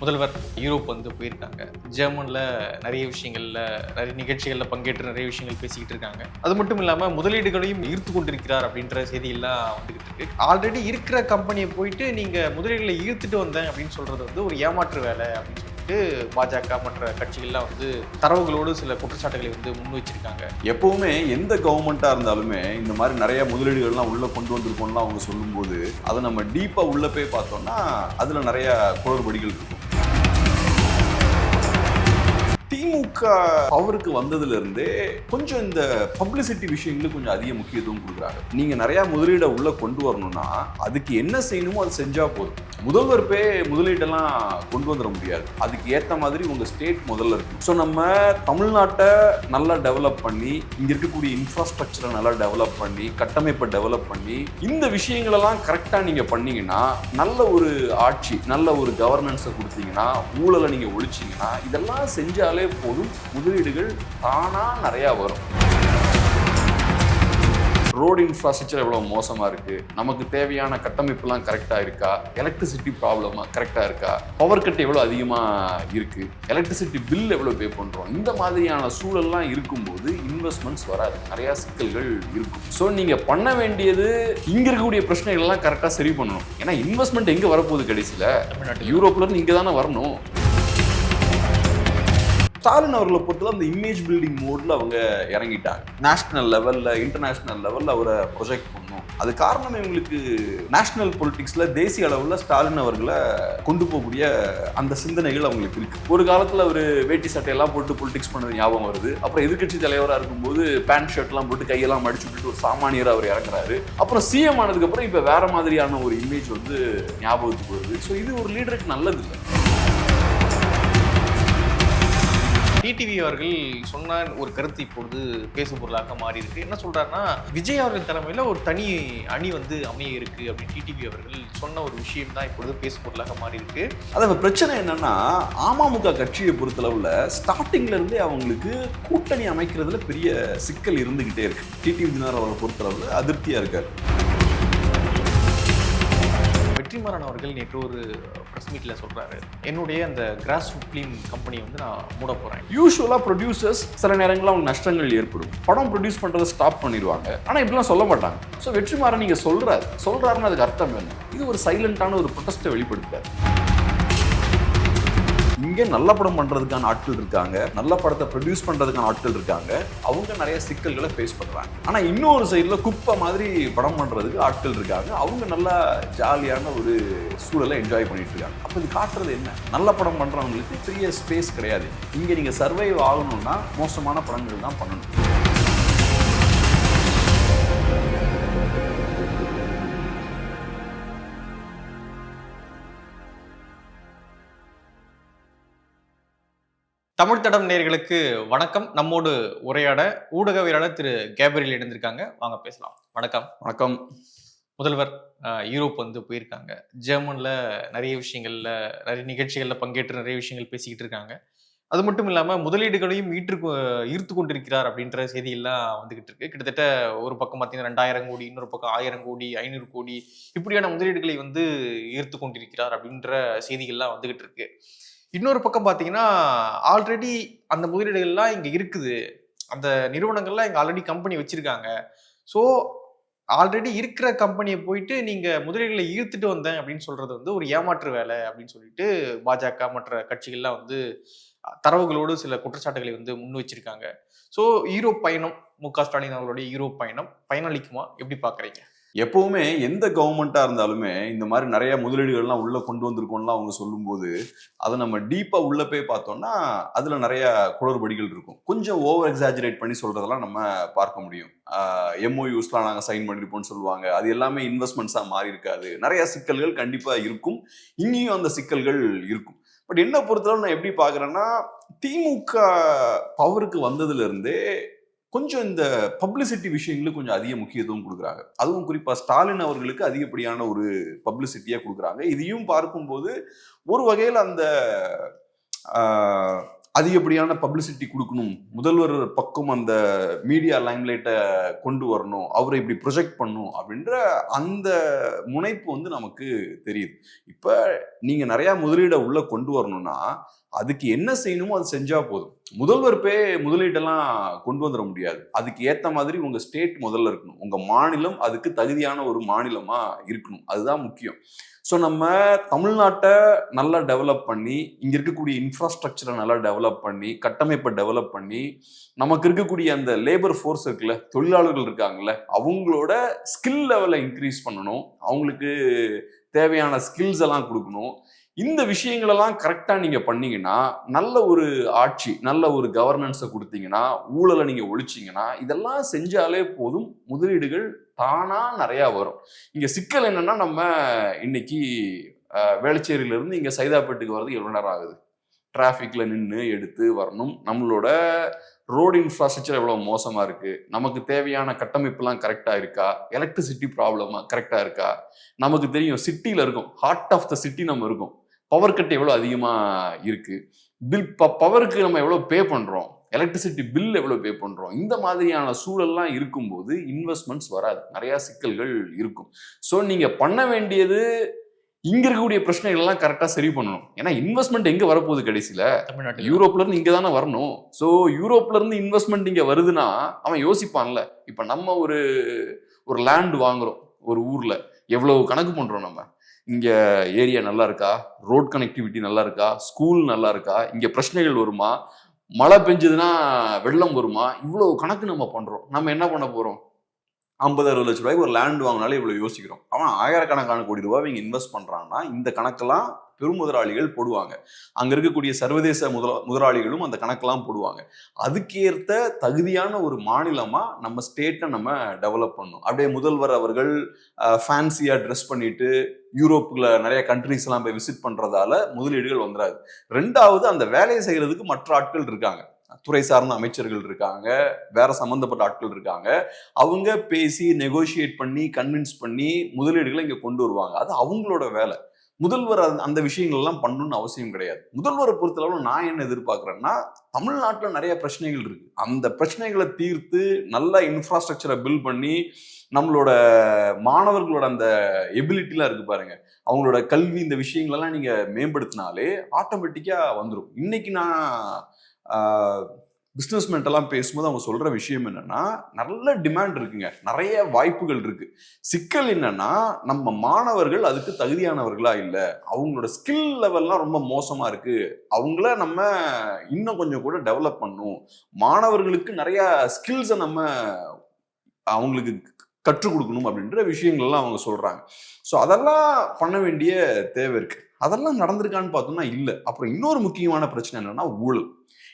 முதல்வர் யூரோப் போயிருக்காங்க. ஜெர்மன்ல நிறைய விஷயங்கள்ல நிறைய நிகழ்ச்சிகள்ல பங்கேற்று நிறைய விஷயங்கள் பேசிக்கிட்டு இருக்காங்க. அது மட்டும் இல்லாம முதலீடுகளையும் ஈர்த்து கொண்டிருக்கிறார் அப்படின்ற செய்தியெல்லாம் வந்துகிட்டு இருக்கு. ஆல்ரெடி இருக்கிற கம்பெனியை போயிட்டு நீங்க முதலீடுகளை ஈர்த்துட்டு வந்தேன் அப்படின்னு சொல்றது ஒரு ஏமாற்று வேலை அப்படின்னு சொல்லிட்டு பாஜக மற்ற கட்சிகள்லாம் தரவுகளோடு சில குற்றச்சாட்டுகளை முன் வச்சிருக்காங்க. எப்பவுமே எந்த கவர்மெண்டா இருந்தாலுமே இந்த மாதிரி நிறைய முதலீடுகள்லாம் உள்ள கொண்டு வந்திருக்கோம்லாம் அவங்க சொல்லும்போது அதை நம்ம டீப்பா உள்ள போய் பார்த்தோம்னா அதுல நிறைய குளறுபடிகள் இருக்கும். திமுக பவருக்கு வந்ததுல இருந்தே கொஞ்சம் இந்த பப்ளிசிட்டி விஷயங்களுக்கு கொஞ்சம் அதிக முக்கியத்துவம் கொடுக்குறாங்க. நீங்க நிறைய முதலீடை உள்ள கொண்டு வரணும்னா அதுக்கு என்ன செய்யணுமோ அது செஞ்சா போதும். முதல்வர் முதலீடெல்லாம் கொண்டு வந்துட முடியாது. அதுக்கு ஏற்ற மாதிரி உங்க ஸ்டேட் முதல்ல இருக்கு. ஸோ நம்ம தமிழ்நாட்டை நல்லா டெவலப் பண்ணி இங்க இருக்கக்கூடிய இன்ஃப்ராஸ்ட்ரக்சரை நல்லா டெவலப் பண்ணி கட்டமைப்பை டெவலப் பண்ணி இந்த விஷயங்களெல்லாம் கரெக்டா நீங்க பண்ணீங்கன்னா நல்ல ஒரு ஆட்சி நல்ல ஒரு கவர்னன்ஸை கொடுத்தீங்கன்னா ஊழலை நீங்க ஒழிச்சீங்கன்னா இதெல்லாம் செஞ்சாலே போதும் முதலீடுகள் தானா நிறைய வரும். ரோடு இன்ஃப்ராஸ்ட்ரக்சர் எவ்வளவு மோசமா இருக்கு, நமக்கு தேவையான கட்டமைப்புலாம் கரெக்டா இருக்கா, எலக்ட்ரிசிட்டி ப்ராப்ளமா கரெக்டா இருக்கா, பவர் கட் எவ்வளவு அதிகமா இருக்கு, எலக்ட்ரிசிட்டி பில் எவ்வளவு பே பண்றோம், இந்த மாதிரியான சூழல்லாம் இருக்கும்போது இன்வெஸ்ட்மெண்ட்ஸ் வராது, நிறைய சிக்கல்கள் இருக்கும். ஸோ நீங்க பண்ண வேண்டியது இங்க இருக்கக்கூடிய பிரச்சனைகள் எல்லாம் கரெக்டா சரி பண்ணணும். ஏன்னா இன்வெஸ்ட்மெண்ட் எங்க வரப்போகுது, கடைசியில யூரோப்ல இருந்து இங்க தானே வரணும். ஸ்டாலின் அவர்களை பொறுத்தவரை அந்த இமேஜ் பில்டிங் மோட்ல அவங்க இறங்கிட்டாங்க. நேஷனல் லெவல்ல இன்டர்நேஷனல் லெவல்ல அவரை ப்ரொஜெக்ட் பண்ணணும். அது காரணம் இவங்களுக்கு நேஷனல் பொலிட்டிக்ஸ்ல தேசிய அளவில் ஸ்டாலின் அவர்களை கொண்டு போகக்கூடிய அந்த சிந்தனைகள் அவங்களுக்கு இருக்கு. ஒரு காலத்துல அவர் வேட்டி சட்டையெல்லாம் போட்டு பொலிட்டிக்ஸ் பண்ணது ஞாபகம் வருது. அப்புறம் எதிர்கட்சி தலைவராக இருக்கும்போது பேண்ட் ஷர்ட் எல்லாம் போட்டு கையெல்லாம் மடிச்சு விட்டுட்டு ஒரு சாமானியர் அவர் இறங்குறாரு. அப்புறம் சிஎம் ஆனதுக்கு அப்புறம் இப்ப வேற மாதிரியான ஒரு இமேஜ் ஞாபகத்துக்கு வருது. ஸோ இது ஒரு லீடருக்கு நல்லது இல்லை. டிடிவி அவர்கள் சொன்ன ஒரு கருத்து இப்பொழுது பேசு பொருளாக மாறி இருக்கு. என்ன சொல்றாருன்னா, விஜய் அவர்கள் தலைமையில ஒரு தனி அணி அமைய இருக்கு அப்படின்னு டிடிவி அவர்கள் சொன்ன ஒரு விஷயம் தான் இப்பொழுது பேசு பொருளாக மாறி இருக்கு. அதாவது பிரச்சனை என்னன்னா, அமமுக கட்சியை பொறுத்தளவுல ஸ்டார்டிங்ல இருந்தே அவங்களுக்கு கூட்டணி அமைக்கிறதுல பெரிய சிக்கல் இருந்துகிட்டே இருக்கு. டிடிவி தினகரன் அவர்களை பொறுத்தளவுல அதிருப்தியா இருக்காரு. வெற்றிமாறன் அவர்கள் நேற்று ஒரு பிரஸ் மீட்ல சொல்றாரு, என்னுடைய அந்த கிராஸ் ரூட் ஃபிலிம் கம்பெனி நான் மூட போறேன். யூசுவலா ப்ரொடியூசர்ஸ் சில நேரங்களில் அவங்க நஷ்டங்கள் ஏற்படும், படம் ப்ரொடியூஸ் பண்றதை ஸ்டாப் பண்ணிடுவாங்க. ஆனா இப்படிலாம் சொல்ல மாட்டாங்க. ஸோ வெற்றிமாறன் நீங்க சொல்றாருன்னு அதுக்கு அர்த்தம் என்ன? இது ஒரு சைலண்டான ஒரு ப்ரொடெஸ்ட்டை வெளிப்படுத்தாரு. இங்க நல்ல படம் பண்றதுக்கான ஆட்கள் இருக்காங்க, நல்ல படத்தை ப்ரொடியூஸ் பண்றதுக்கான ஆட்கள் இருக்காங்க. அவங்க நிறைய சிக்கல்களை ஃபேஸ் பண்றாங்க. ஆனா இன்னொரு சைடுல குப்பை மாதிரி படம் பண்றதுக்கு ஆட்கள் இருக்காங்க. அவங்க நல்லா ஜாலியான ஒரு சூழலை என்ஜாய் பண்ணிட்டு இருக்காங்க. அப்ப இது காட்டுறது என்ன? நல்ல படம் பண்றவங்களுக்கு பெரிய ஸ்பேஸ் கிடையாது. இங்க நீங்க சர்வைவ் ஆகணும்னா மோசமான படங்கள் தான் பண்ணணும். தமிழ் தடம் நேயர்களுக்கு வணக்கம். நம்மோடு உரையாட ஊடகவியலாளர் திரு கேப்ரியல் இணைந்திருக்காங்க. வாங்க பேசலாம். வணக்கம். வணக்கம். முதல்வர் யூரோப் போயிருக்காங்க. ஜெர்மன்ல நிறைய விஷயங்கள்ல நிறைய நிகழ்ச்சிகள்ல பங்கேற்று நிறைய விஷயங்கள் பேசிக்கிட்டு இருக்காங்க. அது மட்டும் இல்லாம முதலீடுகளையும் ஈர்த்து கொண்டிருக்கிறார் அப்படின்ற செய்தியெல்லாம் வந்துகிட்டு இருக்கு. கிட்டத்தட்ட ஒரு பக்கம் பார்த்தீங்கன்னா 2000 கோடி, இன்னொரு பக்கம் 1000 கோடி, 500 கோடி இப்படியான முதலீடுகளை ஈர்த்து கொண்டிருக்கிறார் அப்படின்ற செய்திகள்லாம் வந்துகிட்டு இருக்கு. இன்னொரு பக்கம் பார்த்தீங்கன்னா, ஆல்ரெடி அந்த முதலீடுகள்லாம் இங்க இருக்குது, அந்த நிறுவனங்கள்லாம் இங்க ஆல்ரெடி கம்பெனி வச்சிருக்காங்க. ஸோ ஆல்ரெடி இருக்கிற கம்பெனியை போயிட்டு நீங்க முதலீடுகளை ஈர்த்துட்டு வந்தேன் அப்படின்னு சொல்றது ஒரு ஏமாற்று வேலை அப்படின்னு சொல்லிட்டு பாஜக மற்ற கட்சிகள்லாம் தரவுகளோடு சில குற்றச்சாட்டுகளை முன் வச்சிருக்காங்க. ஸோ யூரோப் பயணம், மு.க. ஸ்டாலின் அவர்களுடைய யூரோப் பயனளிக்குமா? எப்படி பாக்குறீங்க? எப்பவுமே எந்த கவர்மெண்டா இருந்தாலுமே இந்த மாதிரி நிறைய முதலீடுகள்லாம் உள்ள கொண்டு வந்திருக்கோம்லாம் அவங்க சொல்லும்போது அதை நம்ம டீப்பா உள்ள போய் பார்த்தோம்னா அதுல நிறைய குளறுபடிகள் இருக்கும். கொஞ்சம் ஓவர் எக்ஸாஜரேட் பண்ணி சொல்றதெல்லாம் நம்ம பார்க்க முடியும். எம்ஓயூஸ்லாம் நாங்கள் சைன் பண்ணிருப்போம்னு சொல்லுவாங்க. அது எல்லாமே இன்வெஸ்ட்மெண்ட்ஸா மாறி இருக்காது. நிறைய சிக்கல்கள் கண்டிப்பா இருக்கும். இங்கேயும் அந்த சிக்கல்கள் இருக்கும். பட் என்ன பொறுத்தளவு நான் எப்படி பாக்குறேன்னா, திமுக பவருக்கு வந்ததுல இருந்தே கொஞ்சம் இந்த பப்ளிசிட்டி விஷயங்களுக்கு கொஞ்சம் அதிக முக்கியத்துவம் கொடுக்குறாங்க. அதுவும் குறிப்பா ஸ்டாலின் அவர்களுக்கு அதிகப்படியான ஒரு பப்ளிசிட்டியா கொடுக்குறாங்க. இதையும் பார்க்கும்போது ஒரு வகையில் அந்த அதிகப்படியான பப்ளிசிட்டி கொடுக்கணும், முதல்வர் பக்கம் அந்த மீடியா லைம்லைட்டை கொண்டு வரணும், அவரை இப்படி ப்ரொஜெக்ட் பண்ணணும் அப்படின்ற அந்த முனைப்பு வந்து நமக்கு தெரியுது. இப்ப நீங்க நிறைய முதலீடை உள்ள கொண்டு வரணும்னா அதுக்கு என்ன செய்யணுமோ அது செஞ்சா போதும். முதல்வர் முதலீட்டெல்லாம் கொண்டு வந்துட முடியாது. அதுக்கு ஏத்த மாதிரி உங்க ஸ்டேட் முதல்ல இருக்கணும், உங்க மாநிலம் அதுக்கு தகுதியான ஒரு மாநிலமா இருக்கணும். அதுதான் முக்கியம். ஸோ நம்ம தமிழ்நாட்டை நல்லா டெவலப் பண்ணி, இங்க இருக்கக்கூடிய இன்ஃப்ராஸ்ட்ரக்சரை நல்லா டெவலப் பண்ணி, கட்டமைப்பை டெவலப் பண்ணி, நமக்கு இருக்கக்கூடிய அந்த லேபர் ஃபோர்ஸ் இருக்குல்ல, தொழிலாளர்கள் இருக்காங்கல்ல, அவங்களோட ஸ்கில் லெவலை இன்க்ரீஸ் பண்ணணும், அவங்களுக்கு தேவையான ஸ்கில்ஸ் எல்லாம் கொடுக்கணும். இந்த விஷயங்களெல்லாம் கரெக்டா நீங்க பண்ணீங்கன்னா, நல்ல ஒரு ஆட்சி, நல்ல ஒரு கவர்னன்ஸை கொடுத்தீங்கன்னா, ஊழலை நீங்க ஒழிச்சீங்கன்னா, இதெல்லாம் செஞ்சாலே போதும், முதலீடுகள் தானா நிறைய வரும். இங்க சிக்கல் என்னன்னா, நம்ம இன்னைக்கு வேளச்சேரியில இருந்து இங்க சைதாப்பேட்டுக்கு வர்றது எவ்வளவு நேரம் ஆகுது? டிராஃபிக்ல நின்று எடுத்து வரணும். நம்மளோட ரோடு இன்ஃப்ராஸ்ட்ரக்சர் எவ்வளவு மோசமா இருக்கு, நமக்கு தேவையான கட்டமைப்புலாம் கரெக்டா இருக்கா, எலக்ட்ரிசிட்டி ப்ராப்ளமா கரெக்டா இருக்கா, நமக்கு தெரியும் சிட்டியில இருக்கும், ஹார்ட் ஆஃப் த சிட்டி நம்ம இருக்கும், பவர் கட் எவ்வளவு அதிகமா இருக்கு, பவருக்கு நம்ம எவ்வளவு பே பண்றோம், எலக்ட்ரிசிட்டி பில் எவ்வளவு பே பண்றோம், இந்த மாதிரியான சூழல்லாம் இருக்கும்போது இன்வெஸ்ட்மெண்ட்ஸ் வராது, நிறைய சிக்கல்கள் இருக்கும். ஸோ நீங்க பண்ண வேண்டியது இங்க இருக்கக்கூடிய பிரச்சனைகள் எல்லாம் கரெக்டா சரி பண்ணணும். ஏன்னா இன்வெஸ்ட்மெண்ட் எங்க வரப்போகுது கடைசியில? யூரோப்ல இருந்து இங்க தானே வரணும். ஸோ யூரோப்ல இருந்து இன்வெஸ்ட்மெண்ட் இங்க வருதுன்னா அவன் யோசிப்பான்ல. இப்ப நம்ம ஒரு லேண்ட் வாங்குறோம் ஒரு ஊர்ல, எவ்வளவு கணக்கு பண்றோம் நம்ம, இங்க ஏரியா நல்லா இருக்கா, ரோட் கனெக்டிவிட்டி நல்லா இருக்கா, ஸ்கூல் நல்லா இருக்கா, இங்க பிரச்சனைகள் வருமா, மழை பெஞ்சதுன்னா வெள்ளம் வருமா, இவ்வளவு கணக்கு நம்ம பண்றோம். நம்ம என்ன பண்ண போறோம்? 50-60 லட்ச ரூபாய்க்கு ஒரு லேண்ட் வாங்கினாலே இவ்வளவு யோசிக்கிறோம். அவன் ஆயிரக்கணக்கான கோடி ரூபாய் இங்க இன்வெஸ்ட் பண்றான்னா இந்த கணக்கெல்லாம் பெரும் முதலாளிகள் போடுவாங்க. அங்க இருக்கக்கூடிய சர்வதேச முதலாளிகளும் அந்த கணக்கெல்லாம் போடுவாங்க. அதுக்கேற்ற தகுதியான ஒரு மாநிலமா நம்ம ஸ்டேட்டை நம்ம டெவலப் பண்ணணும். அப்படியே முதல்வர் அவர்கள் ஃபேன்சியா ட்ரெஸ் பண்ணிட்டு யூரோப்புல நிறைய கண்ட்ரிஸ் எல்லாம் போய் விசிட் பண்றதால முதலீடுகள் வந்துடாது. ரெண்டாவது, அந்த வேலையை செய்யறதுக்கு மற்ற ஆட்கள் இருக்காங்க, துறை சார்ந்த அமைச்சர்கள் இருக்காங்க, வேற சம்பந்தப்பட்ட ஆட்கள் இருக்காங்க. அவங்க பேசி நெகோசியேட் பண்ணி கன்வின்ஸ் பண்ணி முதலீடுகளை இங்க கொண்டு வருவாங்க. அது அவங்களோட வேலை. முதல்வர் அந்த விஷயங்கள் எல்லாம் பண்ணணும்னு அவசியம் கிடையாது. முதல்வரை பொறுத்தளவு நான் என்ன எதிர்பார்க்கிறேன்னா, தமிழ்நாட்டில் நிறைய பிரச்சனைகள் இருக்கு, அந்த பிரச்சனைகளை தீர்த்து நல்ல இன்ஃப்ராஸ்ட்ரக்சரை பில்ட் பண்ணி நம்மளோட மாணவர்களோட அந்த எபிலிட்டிலாம் இருக்கு பாருங்க, அவங்களோட கல்வி, இந்த விஷயங்களெல்லாம் நீங்க மேம்படுத்தினாலே ஆட்டோமேட்டிக்கா வந்துடும். இன்னைக்கு நான் பிஸ்னஸ்மென் எல்லாம் பேசும்போது அவங்க சொல்ற விஷயம் என்னன்னா, நல்ல டிமாண்ட் இருக்குங்க, நிறைய வாய்ப்புகள் இருக்கு. சிக்கல் என்னன்னா, நம்ம மாணவர்கள் அதுக்கு தகுதியானவர்களா இல்லை, அவங்களோட ஸ்கில் லெவல்லாம் ரொம்ப மோசமா இருக்கு, அவங்கள நம்ம இன்னும் கொஞ்சம் கூட டெவலப் பண்ணணும், மாணவர்களுக்கு நிறைய ஸ்கில்ஸை நம்ம அவங்களுக்கு கற்றுக் கொடுக்கணும் அப்படின்ற விஷயங்கள்லாம் அவங்க சொல்றாங்க. ஸோ அதெல்லாம் பண்ண வேண்டிய தேவை இருக்கு. அதெல்லாம் நடந்திருக்கான்னு பார்த்தோம்னா இல்லை. அப்புறம் இன்னொரு முக்கியமான பிரச்சனை என்னன்னா ஊழல்.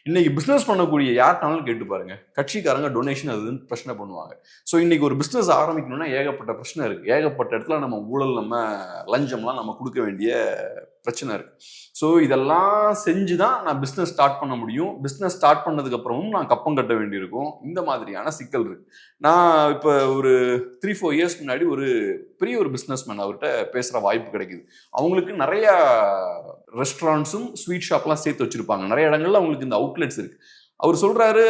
இன்னைக்கு பிசினஸ் பண்ணக்கூடிய யாருக்கானாலும் கேட்டு பாருங்க, கட்சிக்காரங்க டொனேஷன் அதுன்னு பிரச்சனை பண்ணுவாங்க. ஸோ இன்னைக்கு ஒரு பிசினஸ் ஆரம்பிக்கணும்னா ஏகப்பட்ட பிரச்சனை இருக்கு, ஏகப்பட்ட இடத்துல நம்ம ஊழல், நம்ம லஞ்சம்லாம் நம்ம கொடுக்க வேண்டிய பிரச்சனை இருக்கு. ஸோ இதெல்லாம் செஞ்சுதான் நான் பிசினஸ் ஸ்டார்ட் பண்ண முடியும், பிசினஸ் ஸ்டார்ட் பண்ணதுக்கு அப்புறமும் நான் கப்பம் கட்ட வேண்டியிருக்கும். இந்த மாதிரியான சிக்கல் இருக்கு. நான் இப்போ ஒரு 3-4 இயர்ஸ் முன்னாடி ஒரு பெரிய ஒரு பிஸ்னஸ்மேன் அவர்கிட்ட பேசுற வாய்ப்பு கிடைக்குது. அவங்களுக்கு நிறைய ரெஸ்டாரண்ட்ஸும் ஸ்வீட் ஷாப்லாம் சேர்த்து வச்சிருப்பாங்க, நிறைய இடங்கள்ல அவங்களுக்கு இந்த அவுட்லெட்ஸ் இருக்கு. அவர் சொல்றாரு,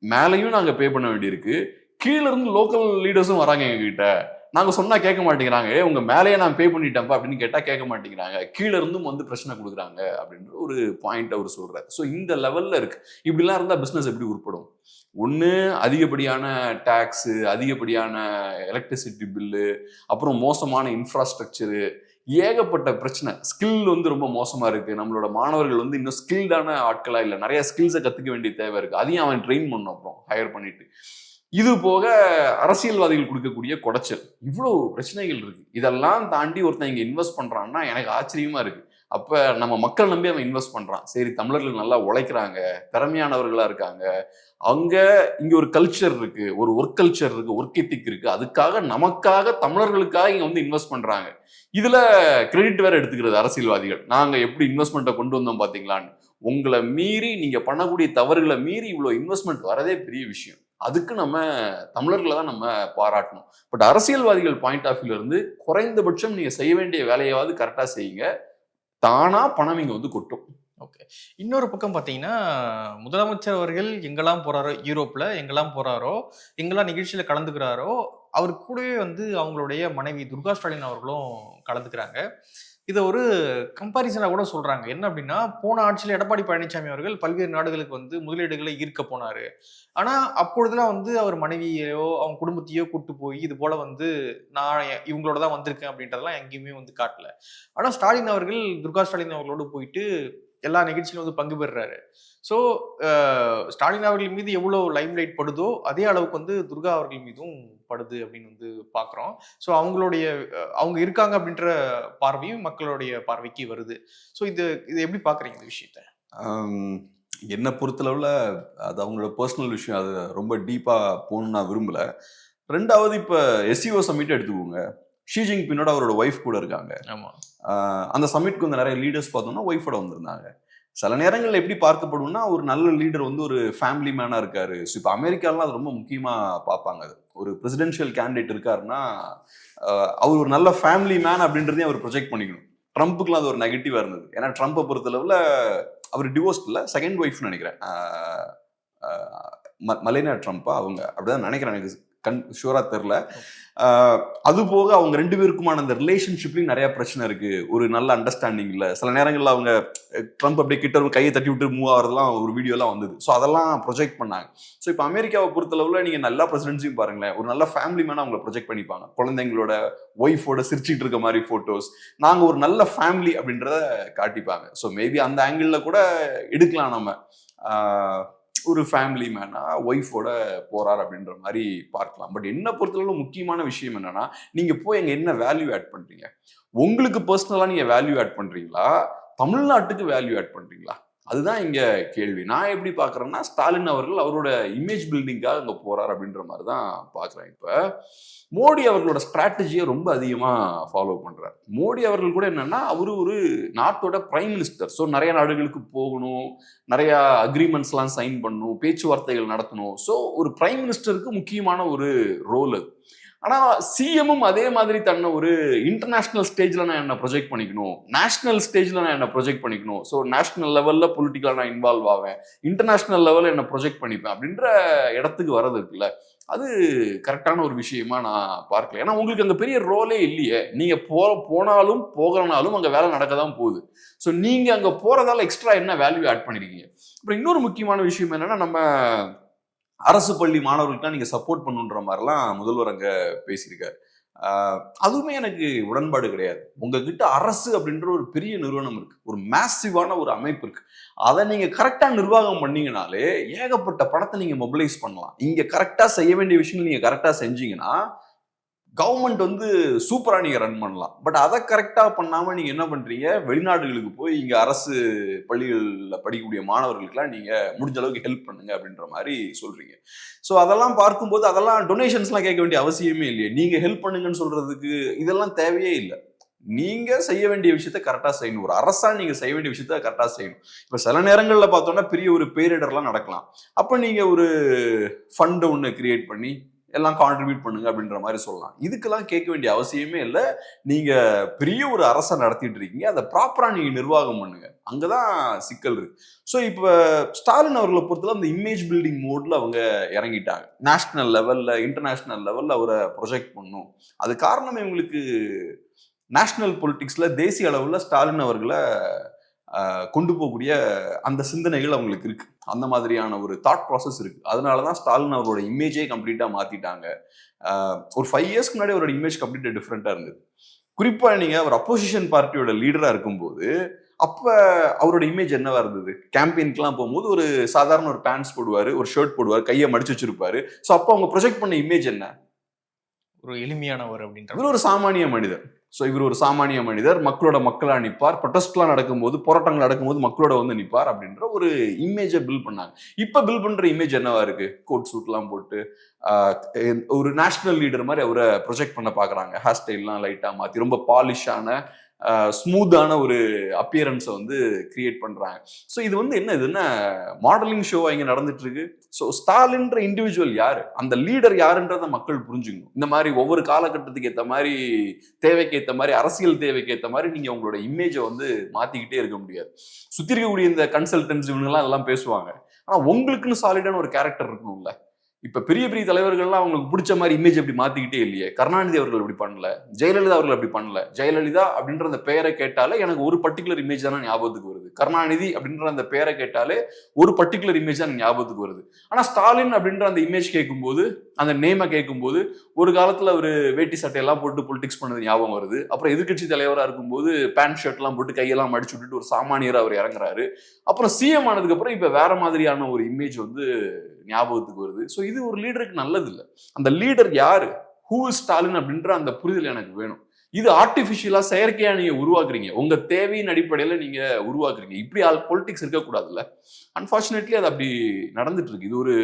மேலையும் நாங்க பே பண்ண வேண்டியிருக்கு, கீழே இருந்து லோக்கல் லீடர்ஸும் வராங்க எங்க கிட்ட, நாங்க சொன்னா கேட்க மாட்டேங்கிறாங்க, உங்க மேலேயே நான் பே பண்ணிட்டேன்ப்பா அப்படின்னு கேட்டா கேட்க மாட்டேங்கிறாங்க, கீழே இருந்தும் வந்து பிரச்சனை கொடுக்குறாங்க அப்படின்ற ஒரு பாயிண்ட் அவர் சொல்றாரு. ஸோ இந்த லெவல்ல இருக்கு. இப்படிலாம் இருந்தா பிசினஸ் எப்படி உருப்படும்? ஒன்று அதிகப்படியான டேக்ஸு, அதிகப்படியான எலக்ட்ரிசிட்டி பில்லு, அப்புறம் மோசமான இன்ஃப்ராஸ்ட்ரக்சரு, ஏகப்பட்ட பிரச்சனை. ஸ்கில் வந்து ரொம்ப மோசமா இருக்கு, நம்மளோட மாணவர்கள் வந்து இன்னும் ஸ்கில்டான ஆட்களா இல்லை, நிறைய ஸ்கில்ஸை கத்துக்க வேண்டிய தேவை இருக்கு, அதையும் அவன் ட்ரெயின் பண்ணும் அப்புறம் ஹையர் பண்ணிட்டு. இது போக அரசியல்வாதிகள் கொடுக்கக்கூடிய குடைச்சல், இவ்வளவு பிரச்சனைகள் இருக்கு. இதெல்லாம் தாண்டி ஒருத்தன் இங்க இன்வெஸ்ட் பண்றான்னா எனக்கு ஆச்சரியமா இருக்கு. அப்ப நம்ம மக்கள் நம்பி அவன் இன்வெஸ்ட் பண்றான், சரி தமிழர்கள் நல்லா உழைக்கிறாங்க, திறமையானவர்களா இருக்காங்க, அங்க இங்க ஒரு கல்ச்சர் இருக்கு, ஒரு ஒர்க் கல்ச்சர் இருக்கு, ஒர்க் எத்திக் இருக்கு, அதுக்காக நமக்காக தமிழர்களுக்காக இங்க வந்து இன்வெஸ்ட் பண்றாங்க. இதுல கிரெடிட் வேற எடுத்துக்கிறது அரசியல்வாதிகள், நாங்க எப்படி இன்வெஸ்ட்மெண்ட்டை கொண்டு வந்தோம் பாத்தீங்களான்னு. உங்களை மீறி, நீங்க பண்ணக்கூடிய தவறுகளை மீறி இவ்வளவு இன்வெஸ்ட்மெண்ட் வரதே பெரிய விஷயம். அதுக்கு நம்ம தமிழர்களை தான் நம்ம பாராட்டணும். பட் அரசியல்வாதிகள் பாயிண்ட் ஆஃப் வியூல இருந்து குறைந்தபட்சம் நீங்க செய்ய வேண்டிய வேலையாவது கரெக்டா செய்யுங்க, தானா பணம் இங்க வந்து கொட்டும். ஓகே, இன்னொரு பக்கம் பார்த்தீங்கன்னா, முதலமைச்சர் அவர்கள் எங்கெல்லாம் போறாரோ, யூரோப்ல எங்கெல்லாம் போறாரோ, எங்கெல்லாம் நிகழ்ச்சியில கலந்துக்கிறாரோ, அவர் கூடவே வந்து அவங்களுடைய மனைவி துர்கா ஸ்டாலின் அவர்களும் கலந்துக்கிறாங்க. இத ஒரு கம்பேரிசனா கூட சொல்றாங்க. என்ன அப்டின்னா, போன ஆட்சியில எடப்பாடி பழனிசாமி அவர்கள் பல்வேறு நாடுகளுக்கு வந்து முதலீடுகளை ஈர்க்க போனாரு. ஆனா, அப்பொழுதெல்லாம் வந்து அவர் மனைவியையோ, அவங்க குடும்பத்தையோ கூட்டு போய், இது போல வந்து நான் இவங்களோட தான் வந்திருக்கேன் அப்படின்றதெல்லாம் எங்கேயுமே வந்து காட்டல. ஆனா, ஸ்டாலின் அவர்கள் துர்கா ஸ்டாலின் அவர்களோடு போயிட்டு எல்லா நிகழ்ச்சியிலும் வந்து பங்கு பெறுறாரு. ஸோ, ஸ்டாலின் அவர்கள் மீது எவ்வளோ லைம் லைட் படுதோ, அதே அளவுக்கு வந்து துர்கா அவர்கள் மீதும் படுது அப்படின்னு வந்து பார்க்குறோம். ஸோ, அவங்களுடைய அவங்க இருக்காங்க அப்படின்ற பார்வையும் மக்களுடைய பார்வைக்கு வருது. ஸோ, இது இது எப்படி பார்க்குறீங்க இந்த விஷயத்த? என்னை பொறுத்தளவில் அது அவங்களோட பர்சனல் விஷயம். அது ரொம்ப டீப்பாக போகணும்னு நான் விரும்பலை. ரெண்டாவது, இப்போ எஸ்சிஓ சமிட் எடுத்துக்கோங்க. ஷி ஜின்பிங்கோட அவரோட ஒய்ஃப் கூட இருக்காங்க. ஆமா. அந்த சமிட்க்கு வந்து நிறைய லீடர்ஸ் பார்த்தோம்னா ஒய்ஃபோட வந்திருந்தாங்க. சில நேரங்களில் எப்படி பார்க்கப்படும்னா, ஒரு நல்ல லீடர் வந்து ஒரு ஃபேமிலி மேனாக இருக்காரு. ஸோ இப்போ அமெரிக்காலாம் அது ரொம்ப முக்கியமாக பார்ப்பாங்க. அது ஒரு பிரசிடென்ஷியல் கேண்டிடேட் இருக்காருன்னா அவர் ஒரு நல்ல ஃபேமிலி மேன் அப்படின்றதையும் அவர் ப்ரொஜெக்ட் பண்ணிக்கணும். ட்ரம்ப்புக்குலாம் அது ஒரு நெகட்டிவாக இருந்தது. ஏன்னா ட்ரம்ப்பை பொறுத்தளவில் அவர் டிவோர்ஸ்ட் இல்லை, செகண்ட் ஒய்ஃப்னு நினைக்கிறேன். மலேனியா ட்ரம்ப்பா அவங்க அப்படிதான் நினைக்கிறேன், எனக்கு ஷூரா தெரில. அது போக அவங்க ரெண்டு பேருக்குமான அந்த ரிலேஷன்ஷிப்லையும் நிறைய பிரச்சனை இருக்கு. ஒரு நல்ல அண்டர்ஸ்டாண்டிங் இல்லை. சில நேரங்களில் அவங்க ட்ரம்ப் அப்படியே கிட்ட கையை தட்டி விட்டு மூவ் ஆகிறதுலாம் ஒரு வீடியோலாம் வந்தது. ஸோ அதெல்லாம் ப்ரொஜெக்ட் பண்ணாங்க. ஸோ இப்போ அமெரிக்காவை பொறுத்தளவில் நீங்கள் நல்லா பிரசிடென்சியும் பாருங்களேன், ஒரு நல்ல ஃபேமிலி மேனாக அவங்களை ப்ரொஜெக்ட் பண்ணிப்பாங்க. குழந்தைங்களோட ஒய்ஃபோட சிரிச்சிட்டு இருக்க மாதிரி ஃபோட்டோஸ், நாங்கள் ஒரு நல்ல ஃபேமிலி அப்படின்றத காட்டிப்பாங்க. ஸோ மேபி அந்த ஆங்கிளில் கூட எடுக்கலாம் நம்ம. ஒரு ஃபேமிலி மேனா ஒய்ஃபோட போறார் அப்படின்ற மாதிரி பார்க்கலாம். பட் என்ன பொறுத்தளவு முக்கியமான விஷயம் என்னன்னா, நீங்க போய் அங்க என்ன வேல்யூ ஆட் பண்றீங்க? உங்களுக்கு பர்சனலா நீங்க வேல்யூ ஆட் பண்றீங்களா, தமிழ்நாட்டுக்கு வேல்யூ ஆட் பண்றீங்களா? அதுதான் இங்க கேள்வி. நான் எப்படி பாக்குறேன்னா, ஸ்டாலின் அவர்கள் அவரோட இமேஜ் பில்டிங்காக அங்க போறார் அப்படின்ற மாதிரி தான் பாக்குறேன். இப்ப மோடி அவர்களோட ஸ்ட்ராட்டஜியை ரொம்ப அதிகமா ஃபாலோ பண்றாரு. மோடி அவர்கள் கூட என்னன்னா, அவரு ஒரு நாட்டோட பிரைம் மினிஸ்டர். ஸோ நிறைய நாடுகளுக்கு போகணும், நிறைய அக்ரிமெண்ட்ஸ் எல்லாம் சைன் பண்ணணும், பேச்சுவார்த்தைகள் நடத்தணும். ஸோ ஒரு பிரைம் மினிஸ்டருக்கு முக்கியமான ஒரு ரோல் அது. ஆனா சிஎம்மும் அதே மாதிரி தன்னை ஒரு இன்டர்நேஷனல் ஸ்டேஜ்ல நான் என்ன ப்ரொஜெக்ட் பண்ணிக்கணும், நேஷனல் ஸ்டேஜ்ல நான் என்ன ப்ரொஜெக்ட் பண்ணிக்கணும். ஸோ நேஷனல் லெவல்ல பொலிட்டிக்கலா நான் இன்வால்வ் ஆவேன், இன்டர்நேஷனல் லெவல்ல என்ன ப்ரொஜெக்ட் பண்ணிப்பேன் அப்படின்ற இடத்துக்கு வர்றது இருக்குல்ல, அது கரெக்டான ஒரு விஷயமா நான் பார்க்கல. ஏன்னா உங்களுக்கு அங்க பெரிய ரோலே இல்லையே. நீங்க போனாலும் போகலனாலும் அங்க வேலை நடக்க தான் போகுது. ஸோ நீங்க அங்க போறதால எக்ஸ்ட்ரா என்ன வேல்யூ ஆட் பண்ணிருக்கீங்க? அப்புறம் இன்னொரு முக்கியமான விஷயம் என்னன்னா, நம்ம அரசு பள்ளி மாணவர்களுக்கு நீங்க சப்போர்ட் பண்ணுன்ற மாதிரிலாம் முதல்வர் அங்க பேசியிருக்காரு. அதுவுமே எனக்கு உடன்பாடு கிடையாது. உங்ககிட்ட அரசு அப்படின்ற ஒரு பெரிய நிறுவனம் இருக்கு, ஒரு மேசிவான ஒரு அமைப்பு இருக்கு. அதை நீங்க கரெக்டா நிர்வாகம் பண்ணீங்கனாலே ஏகப்பட்ட பணத்தை நீங்க மொபிலைஸ் பண்ணலாம். இங்க கரெக்டா செய்ய வேண்டிய விஷயங்கள் நீங்க கரெக்டா செஞ்சீங்கன்னா கவர்மெண்ட் வந்து சூப்பரா நீங்க ரன் பண்ணலாம். பட் அதை கரெக்டா பண்ணாம நீங்க என்ன பண்றீங்க, வெளிநாடுகளுக்கு போய் இங்க அரசு பள்ளிகள்ல படிக்கக்கூடிய மாணவர்களுக்குலாம் நீங்க முடிஞ்ச அளவுக்கு ஹெல்ப் பண்ணுங்க அப்படின்ற மாதிரி சொல்றீங்க. ஸோ அதெல்லாம் பார்க்கும்போது அதெல்லாம் டொனேஷன்ஸ்லாம் கேட்க வேண்டிய அவசியமே இல்லையே. நீங்க ஹெல்ப் பண்ணுங்கன்னு சொல்றதுக்கு இதெல்லாம் தேவையே இல்லை. நீங்க செய்ய வேண்டிய விஷயத்த கரெக்டா செய்யணும். ஒரு அரசா நீங்க செய்ய வேண்டிய விஷயத்த கரெக்டா செய்யணும். இப்ப சில நேரங்கள்ல பார்த்தோம்னா பெரிய ஒரு பேரிடர்லாம் நடக்கலாம். அப்ப நீங்க ஒரு ஃபண்ட் ஒன்னு கிரியேட் பண்ணி எல்லாம் கான்ட்ரிபியூட் பண்ணுங்க அப்படின்ற மாதிரி சொல்லலாம். இதுக்கெல்லாம் கேட்க வேண்டிய அவசியமே இல்லை. நீங்க பெரிய ஒரு அரசை நடத்திட்டு இருக்கீங்க, அதை ப்ராப்பரா நீங்க நிர்வாகம் பண்ணுங்க. அங்கதான் சிக்கல் இருக்கு. ஸோ இப்ப ஸ்டாலின் அவர்களை பொறுத்தவரை அந்த இமேஜ் பில்டிங் மோட்ல அவங்க இறங்கிட்டாங்க. நேஷனல் லெவல்ல இன்டர்நேஷனல் லெவல்ல அவரை ப்ரொஜெக்ட் பண்ணும். அது காரணமே உங்களுக்கு நேஷனல் பொலிட்டிக்ஸ்ல தேசிய அளவுல ஸ்டாலின் அவர்களை கொண்டு போகக்கூடிய அந்த சிந்தனைகள் அவங்களுக்கு இருக்கு. அந்த மாதிரியான ஒரு தாட் ப்ராசஸ் இருக்கு. அதனாலதான் ஸ்டாலின் அவரோட இமேஜே கம்ப்ளீட்டா மாத்திட்டாங்க. ஒரு 5 இயர்ஸ்க்கு முன்னாடி அவரோட இமேஜ் கம்ப்ளீட்டா டிஃப்ரெண்டா இருந்தது. குறிப்பா நீங்க அவர் அப்போசிஷன் பார்ட்டியோட லீடரா இருக்கும்போது அப்ப அவரோட இமேஜ் என்னவா இருந்தது? கேம்பெயின்க்குலாம் போகும்போது ஒரு சாதாரண ஒரு பேண்ட்ஸ் போடுவாரு, ஒரு ஷர்ட் போடுவாரு, கையை மடிச்சு வச்சிருப்பாரு. ஸோ அப்போ அவங்க ப்ரொஜெக்ட் பண்ண இமேஜ் என்ன? ஒரு எளிமையானவர் அப்படின்ற. இவர் ஒரு சாமானிய மனிதர். ஸோ இவர் ஒரு சாமானிய மனிதர், மக்களோட மக்களா நிற்பார், ப்ரொடெஸ்ட்லாம் நடக்கும்போது, போராட்டங்கள் நடக்கும்போது மக்களோட வந்து நிற்பார் அப்படின்ற ஒரு இமேஜை பில்ட் பண்ணாங்க. இப்ப பில்ட் பண்ற இமேஜ் என்னவா இருக்கு? கோட் சூட்லாம் போட்டு ஒரு நேஷனல் லீடர் மாதிரி அவரை ப்ரொஜெக்ட் பண்ண பாக்குறாங்க. ஹேர் ஸ்டைல்லாம் லைட்டா மாத்தி ரொம்ப பாலிஷான ஸ்மூத்தான ஒரு அப்பியரன்ஸை வந்து கிரியேட் பண்றாங்க. ஸோ இது வந்து என்ன மாடலிங் ஷோ இங்க நடந்துட்டு இருக்கு. ஸோ ஸ்டாலின்ற இண்டிவிஜுவல் யாரு, அந்த லீடர் யாருன்றத மக்கள் புரிஞ்சுக்கணும். இந்த மாதிரி ஒவ்வொரு காலகட்டத்துக்கு ஏற்ற மாதிரி, தேவைக்கு ஏற்ற மாதிரி, அரசியல் தேவைக்கு ஏற்ற மாதிரி நீங்க உங்களோட இமேஜை வந்து மாத்திக்கிட்டே இருக்க முடியாது. சுத்தி இருக்கக்கூடிய இந்த கன்சல்டன்ஸ் இவங்கெல்லாம் அதெல்லாம் பேசுவாங்க. ஆனா உங்களுக்குன்னு சாலிடான ஒரு கேரக்டர் இருக்கணும்ல. இப்ப பெரிய பெரிய தலைவர்கள்லாம் அவங்களுக்கு பிடிச்ச மாதிரி இமேஜ் அப்படி மாத்திக்கிட்டே இல்லையே. கருணாநிதி அவர்கள் அப்படி பண்ணல, ஜெயலலிதா அவர்கள் அப்படி பண்ணல. ஜெயலலிதா அப்படின்ற அந்த பெயரை கேட்டாலே எனக்கு ஒரு பர்டிகுலர் இமேஜ் தானே ஞாபகத்துக்கு வருது. கருணாநிதி அப்படின்ற அந்த பெயரை கேட்டாலே ஒரு பர்டிகுலர் இமேஜ் தான் ஞாபகத்துக்கு வருது. ஆனா ஸ்டாலின் அப்படின்ற அந்த இமேஜ் கேட்கும்போது, அந்த நேமை கேட்கும்போது, ஒரு காலத்துல ஒரு வேட்டி சட்டையெல்லாம் போட்டு பொலிட்டிக்ஸ் பண்ணது ஞாபகம் வருது. அப்புறம் எதிர்கட்சி தலைவரா இருக்கும்போது பேண்ட் ஷர்ட் எல்லாம் போட்டு கையெல்லாம் மடிச்சு விட்டுட்டு ஒரு சாமானியரா அவர் இறங்குறாரு. அப்புறம் சிஎம் ஆனதுக்கு அப்புறம் இப்ப வேற மாதிரியான ஒரு இமேஜ் வந்து ஞாபகத்துக்கு வருது. ஸோ இது ஒரு லீடருக்கு நல்லது இல்லை. அந்த லீடர் யாரு, ஹூ இஸ் ஸ்டாலின் அப்படின்ற அந்த புரிதல் எனக்கு வேணும். இது ஆர்டிபிஷியலா செயற்கையா நீங்க உருவாக்குறீங்க, உங்க தேவையின் அடிப்படையில நீங்க உருவாக்குறீங்க. இப்படி பொலிட்டிக்ஸ் இருக்கக்கூடாதுல்ல. அன்பார்ச்சுனேட்லி அது அப்படி நடந்துட்டு இருக்கு. இது ஒரு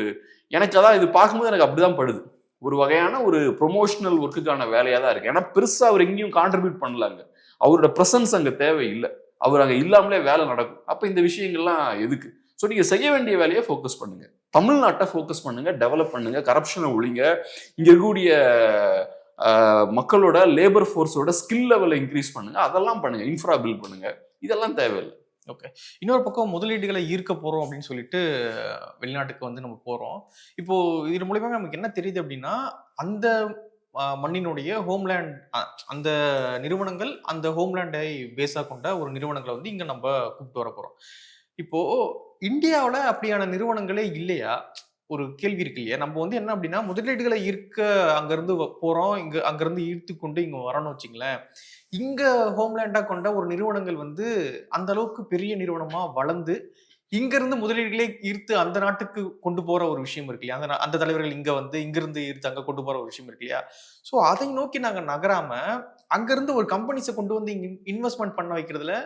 எனக்கு அதான் இது பார்க்கும்போது எனக்கு அப்படிதான் படுது. ஒரு வகையான ஒரு ப்ரொமோஷனல் ஒர்க்குக்கான வேலையா தான் இருக்கு. ஏன்னா பெருசா அவர் எங்கேயும் கான்ட்ரிபியூட் பண்ணலாங்க. அவரோட பிரசன்ஸ் அங்க தேவை இல்லை. அவர் அங்க இல்லாமலே வேலை நடக்கும். அப்ப இந்த விஷயங்கள்லாம் எதுக்கு? ஸோ நீங்க செய்ய வேண்டிய வேலையை ஃபோக்கஸ் பண்ணுங்க. தமிழ்நாட்டை ஃபோக்கஸ் பண்ணுங்க, டெவலப் பண்ணுங்க, கரப்ஷனை ஒழிங்க, இங்க இருக்கக்கூடிய மக்களோட லேபர் ஃபோர்ஸோட ஸ்கில் லெவலை இன்க்ரீஸ் பண்ணுங்க, அதெல்லாம் பண்ணுங்க, இன்ஃப்ரா பில்ட் பண்ணுங்க. இதெல்லாம் தேவையில்லை. ஓகே. இன்னொரு பக்கம் முதலீடுகளை ஈர்க்க போறோம் அப்படின்னு சொல்லிட்டு வெளிநாட்டுக்கு வந்து நம்ம போறோம். இப்போ இது மூலியமா நமக்கு என்ன தெரியுது அப்படின்னா, அந்த மண்ணினுடைய ஹோம்லேண்ட், அந்த நிறுவனங்கள், அந்த ஹோம்லேண்டை பேஸா கொண்ட ஒரு நிறுவனங்களை வந்து இங்க நம்ம கூப்பிட்டு வர போறோம். இப்போ இந்தியாவில் அப்படியான நிறுவனங்களே இல்லையா? ஒரு கேள்வி இருக்கு இல்லையா? நம்ம வந்து என்ன அப்படின்னா, முதலீடுகளை ஈர்க்க அங்கிருந்து போறோம், அங்கிருந்து ஈர்த்து கொண்டு இங்க வரணும்னு வச்சுங்களேன். இங்க ஹோம்லேண்டா கொண்ட ஒரு நிறுவனங்கள் வந்து அந்த அளவுக்கு பெரிய நிறுவனமா வளர்ந்து இங்க இருந்து முதலீடுகளே ஈர்த்து அந்த நாட்டுக்கு கொண்டு போற ஒரு விஷயம் இருக்கு இல்லையா? அந்த தலைவர்கள் இங்க வந்து இங்கிருந்து ஈர்த்து அங்க கொண்டு போற ஒரு விஷயம் இருக்கு இல்லையா? ஸோ அதை நோக்கி நாங்க நகராம அங்கிருந்து ஒரு கம்பெனிஸை கொண்டு வந்து இங்க இன்வெஸ்ட்மெண்ட் பண்ண வைக்கிறதுல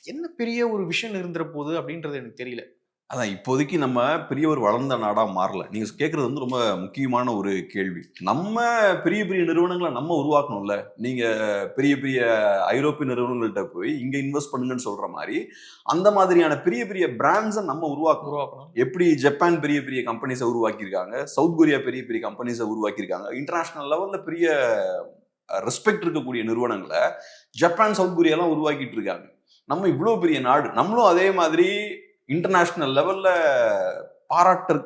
என்ன பெரிய ஒரு விஷயம் இருந்துற போகுது அப்படின்றது எனக்கு தெரியல. அதான் இப்போதைக்கு நம்ம பெரிய ஒரு வளர்ந்த நாடா மாறல. நீங்க கேட்கறது வந்து ரொம்ப முக்கியமான ஒரு கேள்வி. நம்ம பெரிய பெரிய நிறுவனங்களை நம்ம உருவாக்கணும்ல. நீங்க பெரிய பெரிய ஐரோப்பிய நிறுவனங்கள்கிட்ட போய் இங்க இன்வெஸ்ட் பண்ணுங்கன்னு சொல்ற மாதிரி அந்த மாதிரியான பெரிய பெரிய பிராண்ட்ஸை நம்ம உருவாக்கணும். எப்படி ஜப்பான் பெரிய பெரிய கம்பெனிஸை உருவாக்கியிருக்காங்க, சவுத் கொரியா பெரிய பெரிய கம்பெனிஸை உருவாக்கியிருக்காங்க, இன்டர்நேஷனல் லெவல்ல பெரிய ரெஸ்பெக்ட் இருக்கக்கூடிய நிறுவனங்களை ஜப்பான் சவுத் கொரியாலாம் உருவாக்கிட்டு இருக்காங்க. நம்ம இவ்வளவு பெரிய நாடு, நம்மளும் அதே மாதிரி இன்டர்நேஷனல் லெவல்ல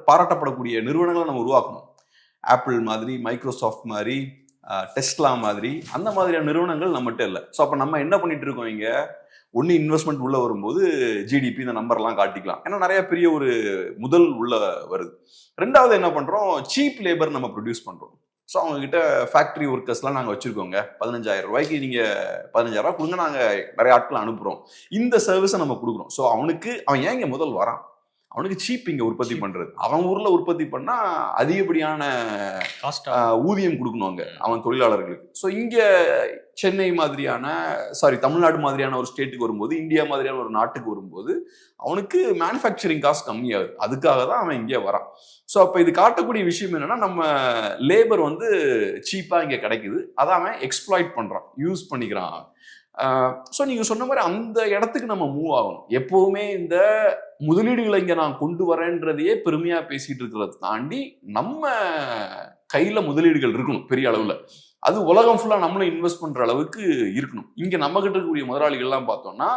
பாராட்டப்படக்கூடிய நிறுவனங்களை நம்ம உருவாக்கணும். ஆப்பிள் மாதிரி, மைக்ரோசாஃப்ட் மாதிரி, டெஸ்லா மாதிரி, அந்த மாதிரியான நிறுவனங்கள் நம்மகிட்ட இல்லை. ஸோ அப்போ நம்ம என்ன பண்ணிட்டு இருக்கோம், இங்க ஒன்று இன்வெஸ்ட்மெண்ட் உள்ள வரும்போது ஜிடிபி இந்த நம்பர்லாம் காட்டிக்கலாம், ஏன்னா நிறைய பெரிய ஒரு முதல் உள்ள வருது. ரெண்டாவது என்ன பண்றோம், சீப் லேபர் நம்ம ப்ரொடியூஸ் பண்றோம். ஸோ அவங்ககிட்ட ஃபேக்ட்ரி ஒர்க்கர்ஸ்லாம் நாங்கள் வச்சுருக்கோங்க, 15,000 ரூபாய்க்கு நீங்கள் 15,000 ரூபா கொடுங்க, நாங்கள் நிறைய ஆட்கள் அனுப்புகிறோம், இந்த சர்வீஸை நம்ம கொடுக்குறோம். ஸோ அவன் ஏன் இங்கே முதல் வரான், அவனுக்கு சீப் இங்கே உற்பத்தி பண்ணுறது. அவன் ஊரில் உற்பத்தி பண்ணால் அதிகப்படியான ஊதியம் கொடுக்கணும் அங்கே அவன் தொழிலாளர்களுக்கு. ஸோ இங்கே சென்னை மாதிரியான தமிழ்நாடு மாதிரியான ஒரு ஸ்டேட்டுக்கு வரும்போது, இந்தியா மாதிரியான ஒரு நாட்டுக்கு வரும்போது அவனுக்கு மேனுஃபேக்சரிங் காஸ்ட் கம்மியாகுது. அதுக்காக தான் அவன் இங்கே வரான். ஸோ அப்போ இது காட்டக்கூடிய விஷயம் என்னன்னா, நம்ம லேபர் வந்து சீப்பாக இங்கே கிடைக்குது, அதை அவன் எக்ஸ்ப்ளாய்ட் பண்ணுறான், யூஸ் பண்ணிக்கிறான். ஸோ நீங்கள் சொன்ன மாதிரி அந்த இடத்துக்கு நம்ம மூவ் ஆகணும். எப்போவுமே இந்த முதலீடுகளை இங்கே நான் கொண்டு வரேன்றதையே பெருமையாக பேசிட்டு இருக்கிறத தாண்டி நம்ம கையில் முதலீடுகள் இருக்கணும் பெரிய அளவில். அது உலகம் ஃபுல்லாக நம்மளும் இன்வெஸ்ட் பண்ணுற அளவுக்கு இருக்கணும். இங்கே நம்ம கிட்ட இருக்கக்கூடிய முதலாளிகள்லாம் பார்த்தோம்னா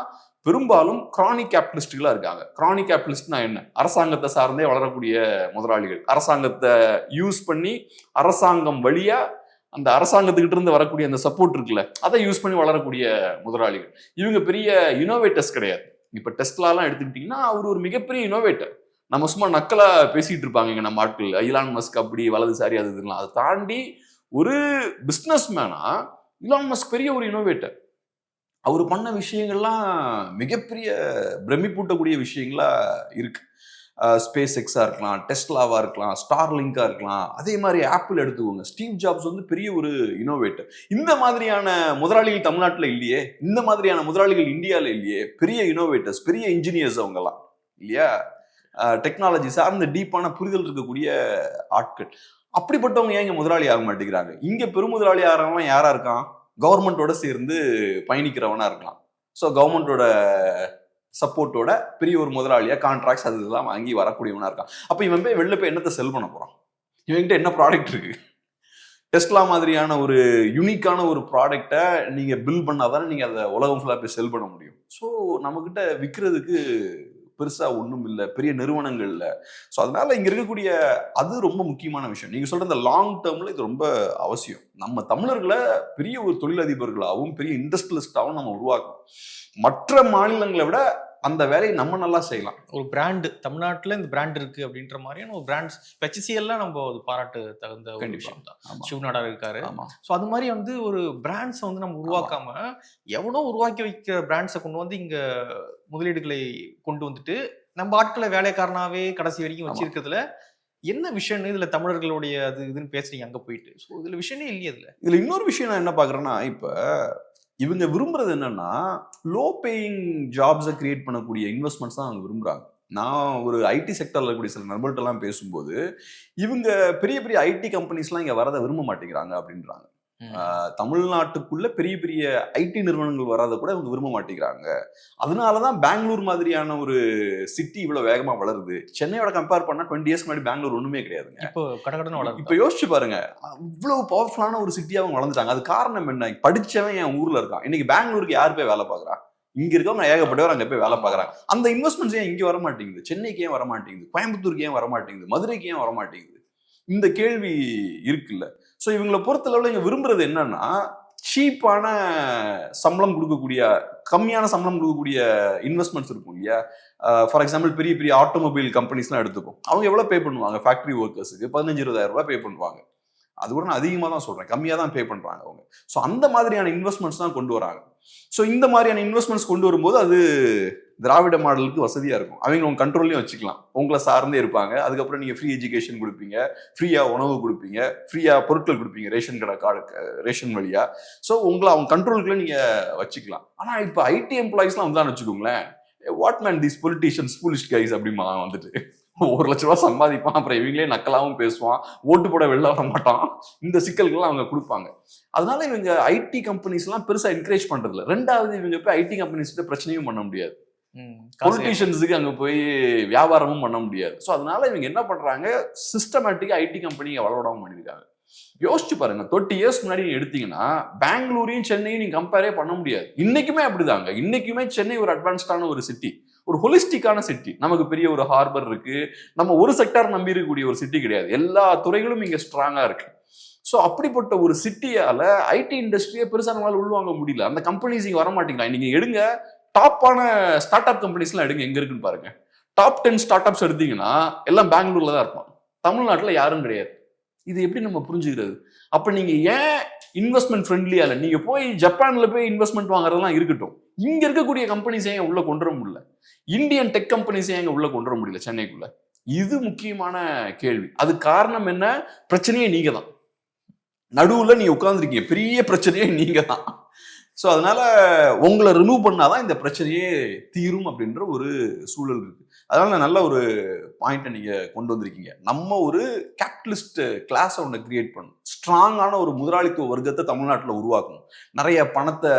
பெரும்பாலும் கிரானிக் கேபிட்டலிஸ்டுகளா இருக்காங்க. கிரானிக் கேபிட்டலிஸ்ட்னா என்ன, அரசாங்கத்தை சார்ந்தே வளரக்கூடிய முதலாளிகள், அரசாங்கத்தை யூஸ் பண்ணி அரசாங்கம் வழியா அந்த அரசாங்கத்துக்கிட்ட இருந்து வரக்கூடிய அந்த சப்போர்ட் இருக்குல்ல, அதை யூஸ் பண்ணி வளரக்கூடிய முதலாளிகள். இவங்க பெரிய இனோவேட்டர்ஸ் கிடையாது. இப்ப டெஸ்லாலாம் எடுத்துக்கிட்டீங்கன்னா அவர் ஒரு மிகப்பெரிய இனோவேட்டர். நம்ம சும்மா நக்கலா பேசிட்டு இருப்பாங்க இங்க நம்ம ஆட்கள், இலான் மஸ்க் அப்படி வலதுசாரி அது இதெல்லாம். அதை தாண்டி ஒரு பிசினஸ் மேனா இலான் மஸ்க் பெரிய ஒரு இனோவேட்டர். அவர் பண்ண விஷயங்கள்லாம் மிகப்பெரிய பிரமிப்பூட்டக்கூடிய விஷயங்களா இருக்கு. ஸ்பேஸ் எக்ஸா இருக்கலாம், டெஸ்லாவா இருக்கலாம், ஸ்டார்லிங்கா இருக்கலாம், அதே மாதிரி ஆப்பிள் எடுத்துக்கோங்க, ஸ்டீவ் ஜாப்ஸ் வந்து பெரிய ஒரு இனோவேட்டர். இந்த மாதிரியான முதலாளிகள் தமிழ்நாட்டில் இல்லையே, இந்த மாதிரியான முதலாளிகள் இந்தியாவில் இல்லையே, பெரிய இனோவேட்டர்ஸ், பெரிய இன்ஜினியர்ஸ் அவங்கெல்லாம் இல்லையா, டெக்னாலஜி சார்ந்த டீப்பான புரிதல் இருக்கக்கூடிய ஆட்கள். அப்படிப்பட்டவங்க ஏன் இங்க முதலாளி ஆக மாட்டேங்கிறாங்க? இங்க பெருமுதலாளி ஆகிறவங்க யாரா இருக்கான், கவர்மெண்டோட சேர்ந்து பயணிக்கிறவனா இருக்கலாம். ஸோ கவர்மெண்டோட சப்போர்ட்டோட பெரிய ஒரு முதலாளியா கான்ட்ராக்ட்ஸ் அது இதெல்லாம் வாங்கி வரக்கூடியவனா இருக்கான். அப்போ இவன் போய் வெளில போய் என்னத்தை செல் பண்ண போறான்? இவன்கிட்ட என்ன ப்ராடக்ட் இருக்கு? டெஸ்லா மாதிரியான ஒரு யூனிக்கான ஒரு ப்ராடக்டை நீங்க பில் பண்ணாதானே நீங்க அதை உலகம் ஃபுல்லா போய் செல் பண்ண முடியும். ஸோ நம்ம கிட்ட விற்கிறதுக்கு பெருசா ஒன்றும் இல்லை, பெரிய நிறுவனங்கள் இல்லை. ஸோ அதனால இங்க இருக்கக்கூடிய அது ரொம்ப முக்கியமான விஷயம். நீங்க சொல்ற இந்த லாங் டேர்ம்ல இது ரொம்ப அவசியம். நம்ம தமிழர்களை பெரிய ஒரு தொழிலதிபர்களாகவும் பெரிய இண்டஸ்ட்ரியலிஸ்டாகவும் நம்ம உருவாக்கணும். மற்ற மாநிலங்களை விட அந்த வேலையை நம்ம நல்லா செய்யலாம். ஒரு பிராண்டு தமிழ்நாட்டுல இந்த பிராண்ட் இருக்கு அப்படின்ற மாதிரியான ஒரு பிராண்ட்ஸ் HCL நம்ம பாராட்டு தகுந்த ஒரு விஷயம் தான். சிவநாடா இருக்காரு. ஸோ அது மாதிரி வந்து ஒரு பிராண்ட்ஸை வந்து நம்ம உருவாக்காம எவனோ உருவாக்கி வைக்கிற பிராண்ட்ஸை கொண்டு வந்து இங்க முதலீடுகளை கொண்டு வந்துட்டு நம்ம ஆட்களை வேலைக்காரனாவே கடைசி வரைக்கும் வச்சிருக்கிறதுல என்ன விஷயம்? இதுல தமிழர்களுடைய அது இதுன்னு பேசுறீங்க அங்க போயிட்டு. ஸோ இதுல விஷயமே இல்லையே. இதுல இன்னொரு விஷயம் நான் என்ன பாக்குறேன்னா, இப்ப இவங்க விரும்புறது என்னன்னா லோ பேயிங் ஜாப்ஸை கிரியேட் பண்ணக்கூடிய இன்வெஸ்ட்மெண்ட்ஸ் தான் அவங்க விரும்புறாங்க. நான் ஒரு ஐடி செக்டர்ல இருக்கக்கூடிய சில நண்பர்கள்ட்ட எல்லாம் பேசும்போது இவங்க பெரிய பெரிய ஐடி கம்பெனிஸ்லாம் இங்க வரதை விரும்ப மாட்டேங்கிறாங்க அப்படின்றாங்க. தமிழ்நாட்டுக்குள்ள பெரிய பெரிய ஐடி நிறுவனங்கள் வராத கூட இவங்க விரும்ப மாட்டேங்கிறாங்க. அதனாலதான் பெங்களூர் மாதிரியான ஒரு சிட்டி இவ்வளவு வேகமா வளருது. சென்னையோட கம்பேர் பண்ணா 20 இயர்ஸ் முன்னாடி பெங்களூர் ஒண்ணுமே கிடையாதுங்க. இப்ப யோசிச்சு பாருங்க, இவ்வளவு பவர்ஃபுல்லான ஒரு சிட்டியா அவங்க வளர்ந்துட்டாங்க. அது காரணம் என்ன? படிச்சவன் என் ஊர்ல இருக்கான். இன்னைக்கு பெங்களூருக்கு யார் போய் வேலை பாக்குறா? இங்க இருக்கவங்க ஏகப்பட்டவர் அங்க போய் வேலை பாக்குறாங்க. அந்த இன்வெஸ்ட்மெண்ட்ஸ் ஏன் இங்க வர மாட்டேங்குது? சென்னைக்கு ஏன் வர மாட்டேங்குது? கோயம்புத்தூருக்கு ஏன் வர மாட்டேங்குது? மதுரைக்கு ஏன் வர மாட்டேங்குது? இந்த கேள்வி இருக்குல்ல. ஸோ இவங்களை பொறுத்தளவில் இங்கே விரும்புறது என்னன்னா சீப்பான சம்பளம் கொடுக்கக்கூடிய, கம்மியான சம்பளம் கொடுக்கக்கூடிய இன்வெஸ்ட்மெண்ட்ஸ் இருக்கும் இல்லையா. ஃபார் எக்ஸாம்பிள் பெரிய பெரிய ஆட்டோமொபைல் கம்பெனிஸ்லாம் எடுத்துக்கும். அவங்க எவ்வளோ பே பண்ணுவாங்க? ஃபேக்ட்ரி ஒர்க்கர்ஸுக்கு 15-20,000 ரூபாய் பே பண்ணுவாங்க. அது கூட நான் அதிகமாக தான் சொல்கிறேன், கம்மியாக தான் பே பண்ணுறாங்க அவங்க. ஸோ அந்த மாதிரியான இன்வெஸ்ட்மெண்ட்ஸ் தான் கொண்டு வராங்க. ஸோ இந்த மாதிரியான இன்வெஸ்ட்மெண்ட்ஸ் கொண்டு வரும்போது அது திராவிட மாடலுக்கு வசதியாக இருக்கும். அவங்க உங்க கண்ட்ரோல்லையும் வச்சுக்கலாம், உங்களை சார்ந்தே இருப்பாங்க. அதுக்கப்புறம் நீங்கள் ஃப்ரீ எஜுகேஷன் கொடுப்பீங்க, ஃப்ரீயாக உணவு கொடுப்பீங்க, ஃப்ரீயாக பொருட்கள் கொடுப்பீங்க ரேஷன் கடை ரேஷன் வழியாக. ஸோ உங்களை அவங்க கண்ட்ரோலுக்குள்ள நீங்கள் வச்சுக்கலாம். ஆனால் இப்போ ஐடி எம்ப்ளாயிஸ்லாம் வந்தான்னு வச்சுக்கோங்களேன், what man these politicians foolish guys அப்படிமா வந்துட்டு 1 லட்ச ரூபா சம்பாதிப்பான், அப்புறம் இவங்களே நக்கலாவும் பேசுவான், ஓட்டு போட வெளில வர மாட்டான். இந்த சிக்கல்கள்லாம் அவங்க கொடுப்பாங்க. அதனால இவங்க ஐடி கம்பெனிஸ் எல்லாம் பெருசா என்கரேஜ் பண்றது இல்லை. ரெண்டாவது இவங்க போய் ஐடி கம்பெனிஸ் பிரச்சனையும் பண்ண முடியாது, பொலிட்டீஷியன்ஸுக்கு அங்க போய் வியாபாரமும் பண்ண முடியாது. ஸோ அதனால இவங்க என்ன பண்றாங்க, சிஸ்டமேட்டிக்கா ஐடி கம்பெனி வளரடாம பண்ணிருக்காங்க. யோசிச்சு பாருங்க, 30 இயர்ஸ் முன்னாடி நீங்க எடுத்தீங்கன்னா பெங்களூரையும் சென்னையும் நீங்க கம்பேரே பண்ண முடியாது. இன்னைக்குமே அப்படிதாங்க. இன்னைக்குமே சென்னை ஒரு அட்வான்ஸ்டான ஒரு சிட்டி, ஒரு ஹொலிஸ்டிக்கான சிட்டி. நமக்கு பெரிய ஒரு ஹார்பர் இருக்கு. நம்ம ஒரு செக்டார் நம்பி இருக்கக்கூடிய ஒரு சிட்டி கிடையாது. எல்லா துறைகளும் இங்க ஸ்ட்ராங்கா இருக்கு. ஸோ அப்படிப்பட்ட ஒரு சிட்டியால ஐடி இண்டஸ்ட்ரியை பெருசா நம்மளால உள்வாங்க முடியல. அந்த கம்பெனிஸ் இங்க வர மாட்டேங்களா? நீங்க எடுங்க, டாப்பான ஸ்டார்ட் அப் கம்பெனிஸ்லாம் எடுங்க, எங்க இருக்குன்னு பாருங்க. டாப் 10 ஸ்டார்ட் அப்ஸ் எடுத்தீங்கன்னா எல்லாம் பெங்களூர்ல தான் இருப்பான். தமிழ்நாட்டுல யாரும் கிடையாது. இது எப்படி நம்ம புரிஞ்சுக்கிறது? அப்ப நீங்க ஏன் இன்வெஸ்ட்மெண்ட் ஃப்ரெண்ட்லியா இல்ல? நீங்க போய் ஜப்பான்ல போய் இன்வெஸ்ட்மெண்ட் வாங்குறதெல்லாம் இருக்கட்டும், இங்க இருக்கக்கூடிய கம்பெனிஸ் ஏன் உள்ள கொண்டு வர முடியல? இந்தியன் டெக் கம்பெனிஸ் ஏன் உள்ள கொண்டு வர முடியல சென்னைக்குள்ள? இது முக்கியமான கேள்வி. அது காரணம் என்ன? பிரச்சனையே நீங்க தான். நடுவுல நீங்க உட்கார்ந்துருக்கீங்க, பெரிய பிரச்சனையே நீங்க தான். ஸோ அதனால உங்களை ரிமூவ் பண்ணாதான் இந்த பிரச்சனையே தீரும் அப்படின்ற ஒரு சூழல் இருக்கு. அதனால நல்ல ஒரு பாயிண்ட்டை நீங்க கொண்டு வந்திருக்கீங்க. நம்ம ஒரு கேபிட்டலிஸ்ட் கிளாஸை ஒன்று கிரியேட் பண்ணணும், ஸ்ட்ராங்கான ஒரு முதலாளித்துவ வர்க்கத்தை தமிழ்நாட்டில் உருவாக்கணும், நிறைய பணத்தை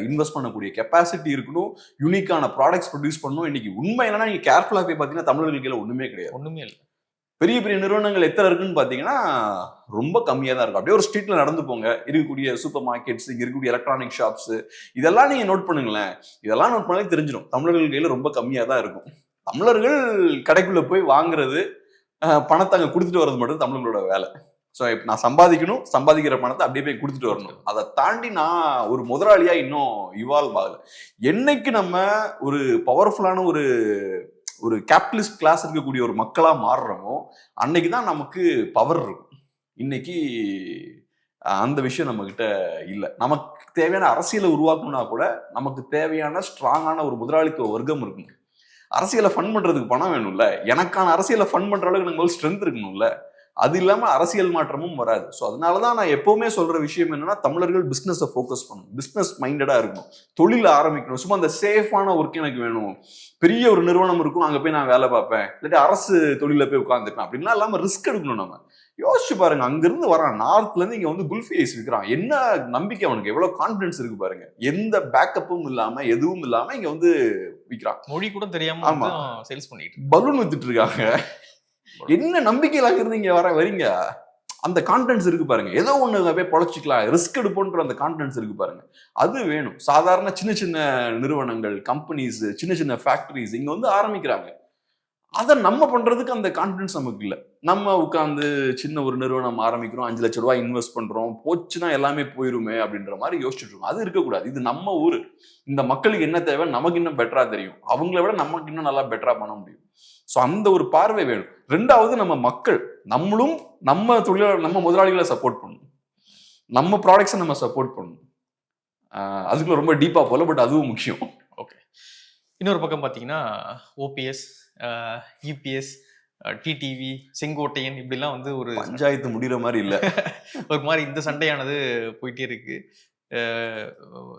இன்வெஸ்ட் பண்ணக்கூடிய கெப்பாசிட்டி இருக்கணும், யூனிக்கான ப்ராடக்ட்ஸ் ப்ரொடியூஸ் பண்ணணும். இன்னைக்கு உண்மை என்னன்னா, நீங்க கேர்ஃபுல்லாக போய் பார்த்தீங்கன்னா தமிழர்களுக்கு ஒண்ணுமே கிடையாது, ஒண்ணுமே இல்லை. பெரிய பெரிய நிறுவனங்கள் எத்தனை இருக்குன்னு பாத்தீங்கன்னா ரொம்ப கம்மியா தான் இருக்கும். அப்படியே ஒரு ஸ்ட்ரீட்ல நடந்து போங்க, இருக்கக்கூடிய சூப்பர் மார்க்கெட்ஸ், இங்க இருக்கக்கூடிய எலக்ட்ரானிக் ஷாப்ஸ், இதெல்லாம் நீங்க நோட் பண்ணுங்களேன். இதெல்லாம் நோட் பண்ணாலே தெரிஞ்சிடும் தமிழர்கள் கையில ரொம்ப கம்மியா தான் இருக்கும். தமிழர்கள் கடைக்குள்ள போய் வாங்குறது, பணத்தை அங்க கொடுத்துட்டு வர்றது மட்டும் தமிழர்களோட வேலை. ஸோ இப்போ நான் சம்பாதிக்கணும், சம்பாதிக்கிற பணத்தை அப்படியே போய் கொடுத்துட்டு வரணும். அதை தாண்டி நான் ஒரு முதலாளியா இன்னும் இவால்வ் ஆகல. என்னைக்கு நம்ம ஒரு பவர்ஃபுல்லான ஒரு கேபிட்டலிஸ்ட் கிளாஸ் இருக்கக்கூடிய ஒரு மக்களா மாறுறோமோ அன்னைக்கு தான் நமக்கு பவர் இருக்கும். இன்னைக்கு அந்த விஷயம் நம்ம கிட்ட இல்லை. நமக்கு தேவையான அரசியலை உருவாக்கணும்னா கூட நமக்கு தேவையான ஸ்ட்ராங்கான ஒரு முதலாளித்துவ வர்க்கம் இருக்கணும். அரசியலை ஃபண்ட் பண்றதுக்கு பணம் வேணும்ல. எனக்கான அரசியலை ஃபண்ட் பண்ற அளவுக்கு எனக்கு ஸ்ட்ரென்த் இருக்கணும்ல. அது இல்லாம அரசியல் மாற்றமும் வராது. ஸோ அதனாலதான் நான் எப்பவுமே சொல்ற விஷயம் என்னன்னா, தமிழர்கள் பிசினஸை ஃபோக்கஸ் பண்ணணும், பிசினஸ் மைண்டடா இருக்கணும், தொழில ஆரம்பிக்கணும். சும்மா அந்த சேஃபான ஒர்க் எனக்கு வேணும், பெரிய ஒரு நிறுவனம் இருக்கும் அங்க போய் நான் வேலை பார்ப்பேன், இல்லாட்டி அரசு தொழில போய் உட்காந்துப்பேன் அப்படின்லாம் இல்லாம ரிஸ்க் எடுக்கணும். நம்ம யோசிச்சு பாருங்க, அங்கிருந்து வரான், நார்த்ல இருந்து இங்க வந்து குல்ஃபி ஐஸ் விற்கிறான், என்ன நம்பிக்கை அவனுக்கு, எவ்வளவு கான்பிடன்ஸ் இருக்கு பாருங்க. எந்த பேக்கப்பும் இல்லாம எதுவும் இல்லாம இங்க வந்து விற்கிறான், மொழி கூட தெரியாம சேல்ஸ் பண்ணிட்டு பலூன் வித்துட்டு இருக்காங்க. என்ன நம்பிக்கையில இருந்து இங்க வரீங்க, அந்த கான்பிடன்ஸ் இருக்கு பாருங்க, ஏதோ ஒண்ணு போய் பொழைச்சிக்கலாம், ரிஸ்க் எடுப்போன்ற அந்த கான்பிடன்ஸ் இருக்கு பாருங்க, அது வேணும். சாதாரண சின்ன சின்ன நிறுவனங்கள், கம்பெனிஸ், சின்ன சின்ன ஃபேக்டரிஸ் இங்க வந்து ஆரம்பிக்கிறாங்க. அதை நம்ம பண்றதுக்கு அந்த கான்பிடன்ஸ் நமக்கு இல்லை. நம்ம உட்காந்து சின்ன ஒரு நிறுவனம் ஆரம்பிக்கிறோம், 5 லட்சம் ரூபாய் இன்வெஸ்ட் பண்றோம், போச்சுன்னா எல்லாமே போயிருமே அப்படின்ற மாதிரி யோசிச்சுட்டு இருக்கோம். அது இருக்கக்கூடாது. இது நம்ம ஊரு, இந்த மக்களுக்கு என்ன தேவை நமக்கு இன்னும் பெட்டரா தெரியும், அவங்கள விட நமக்கு இன்னும் நல்லா பெட்டரா பண்ண முடியும். ஸோ அந்த ஒரு பார்வை வேணும். 2வது, நம்ம மக்கள், நம்மளும் நம்ம தொழிலாளர், நம்ம முதலாளிகளை சப்போர்ட் பண்ணணும், நம்ம ப்ராடக்ட்ஸை நம்ம சப்போர்ட் பண்ணணும். அதுக்குள்ள ரொம்ப டீப்பா போல, பட் அதுவும் முக்கியம். ஓகே. இன்னொரு பக்கம் பார்த்தீங்கன்னா ஓபிஎஸ், இபிஎஸ், டிடிவி, செங்கோட்டையன் இப்படிலாம் வந்து ஒரு பஞ்சாயத்து முடிகிற மாதிரி இல்லை, ஒரு மாதிரி இந்த சண்டையானது போயிட்டே இருக்கு.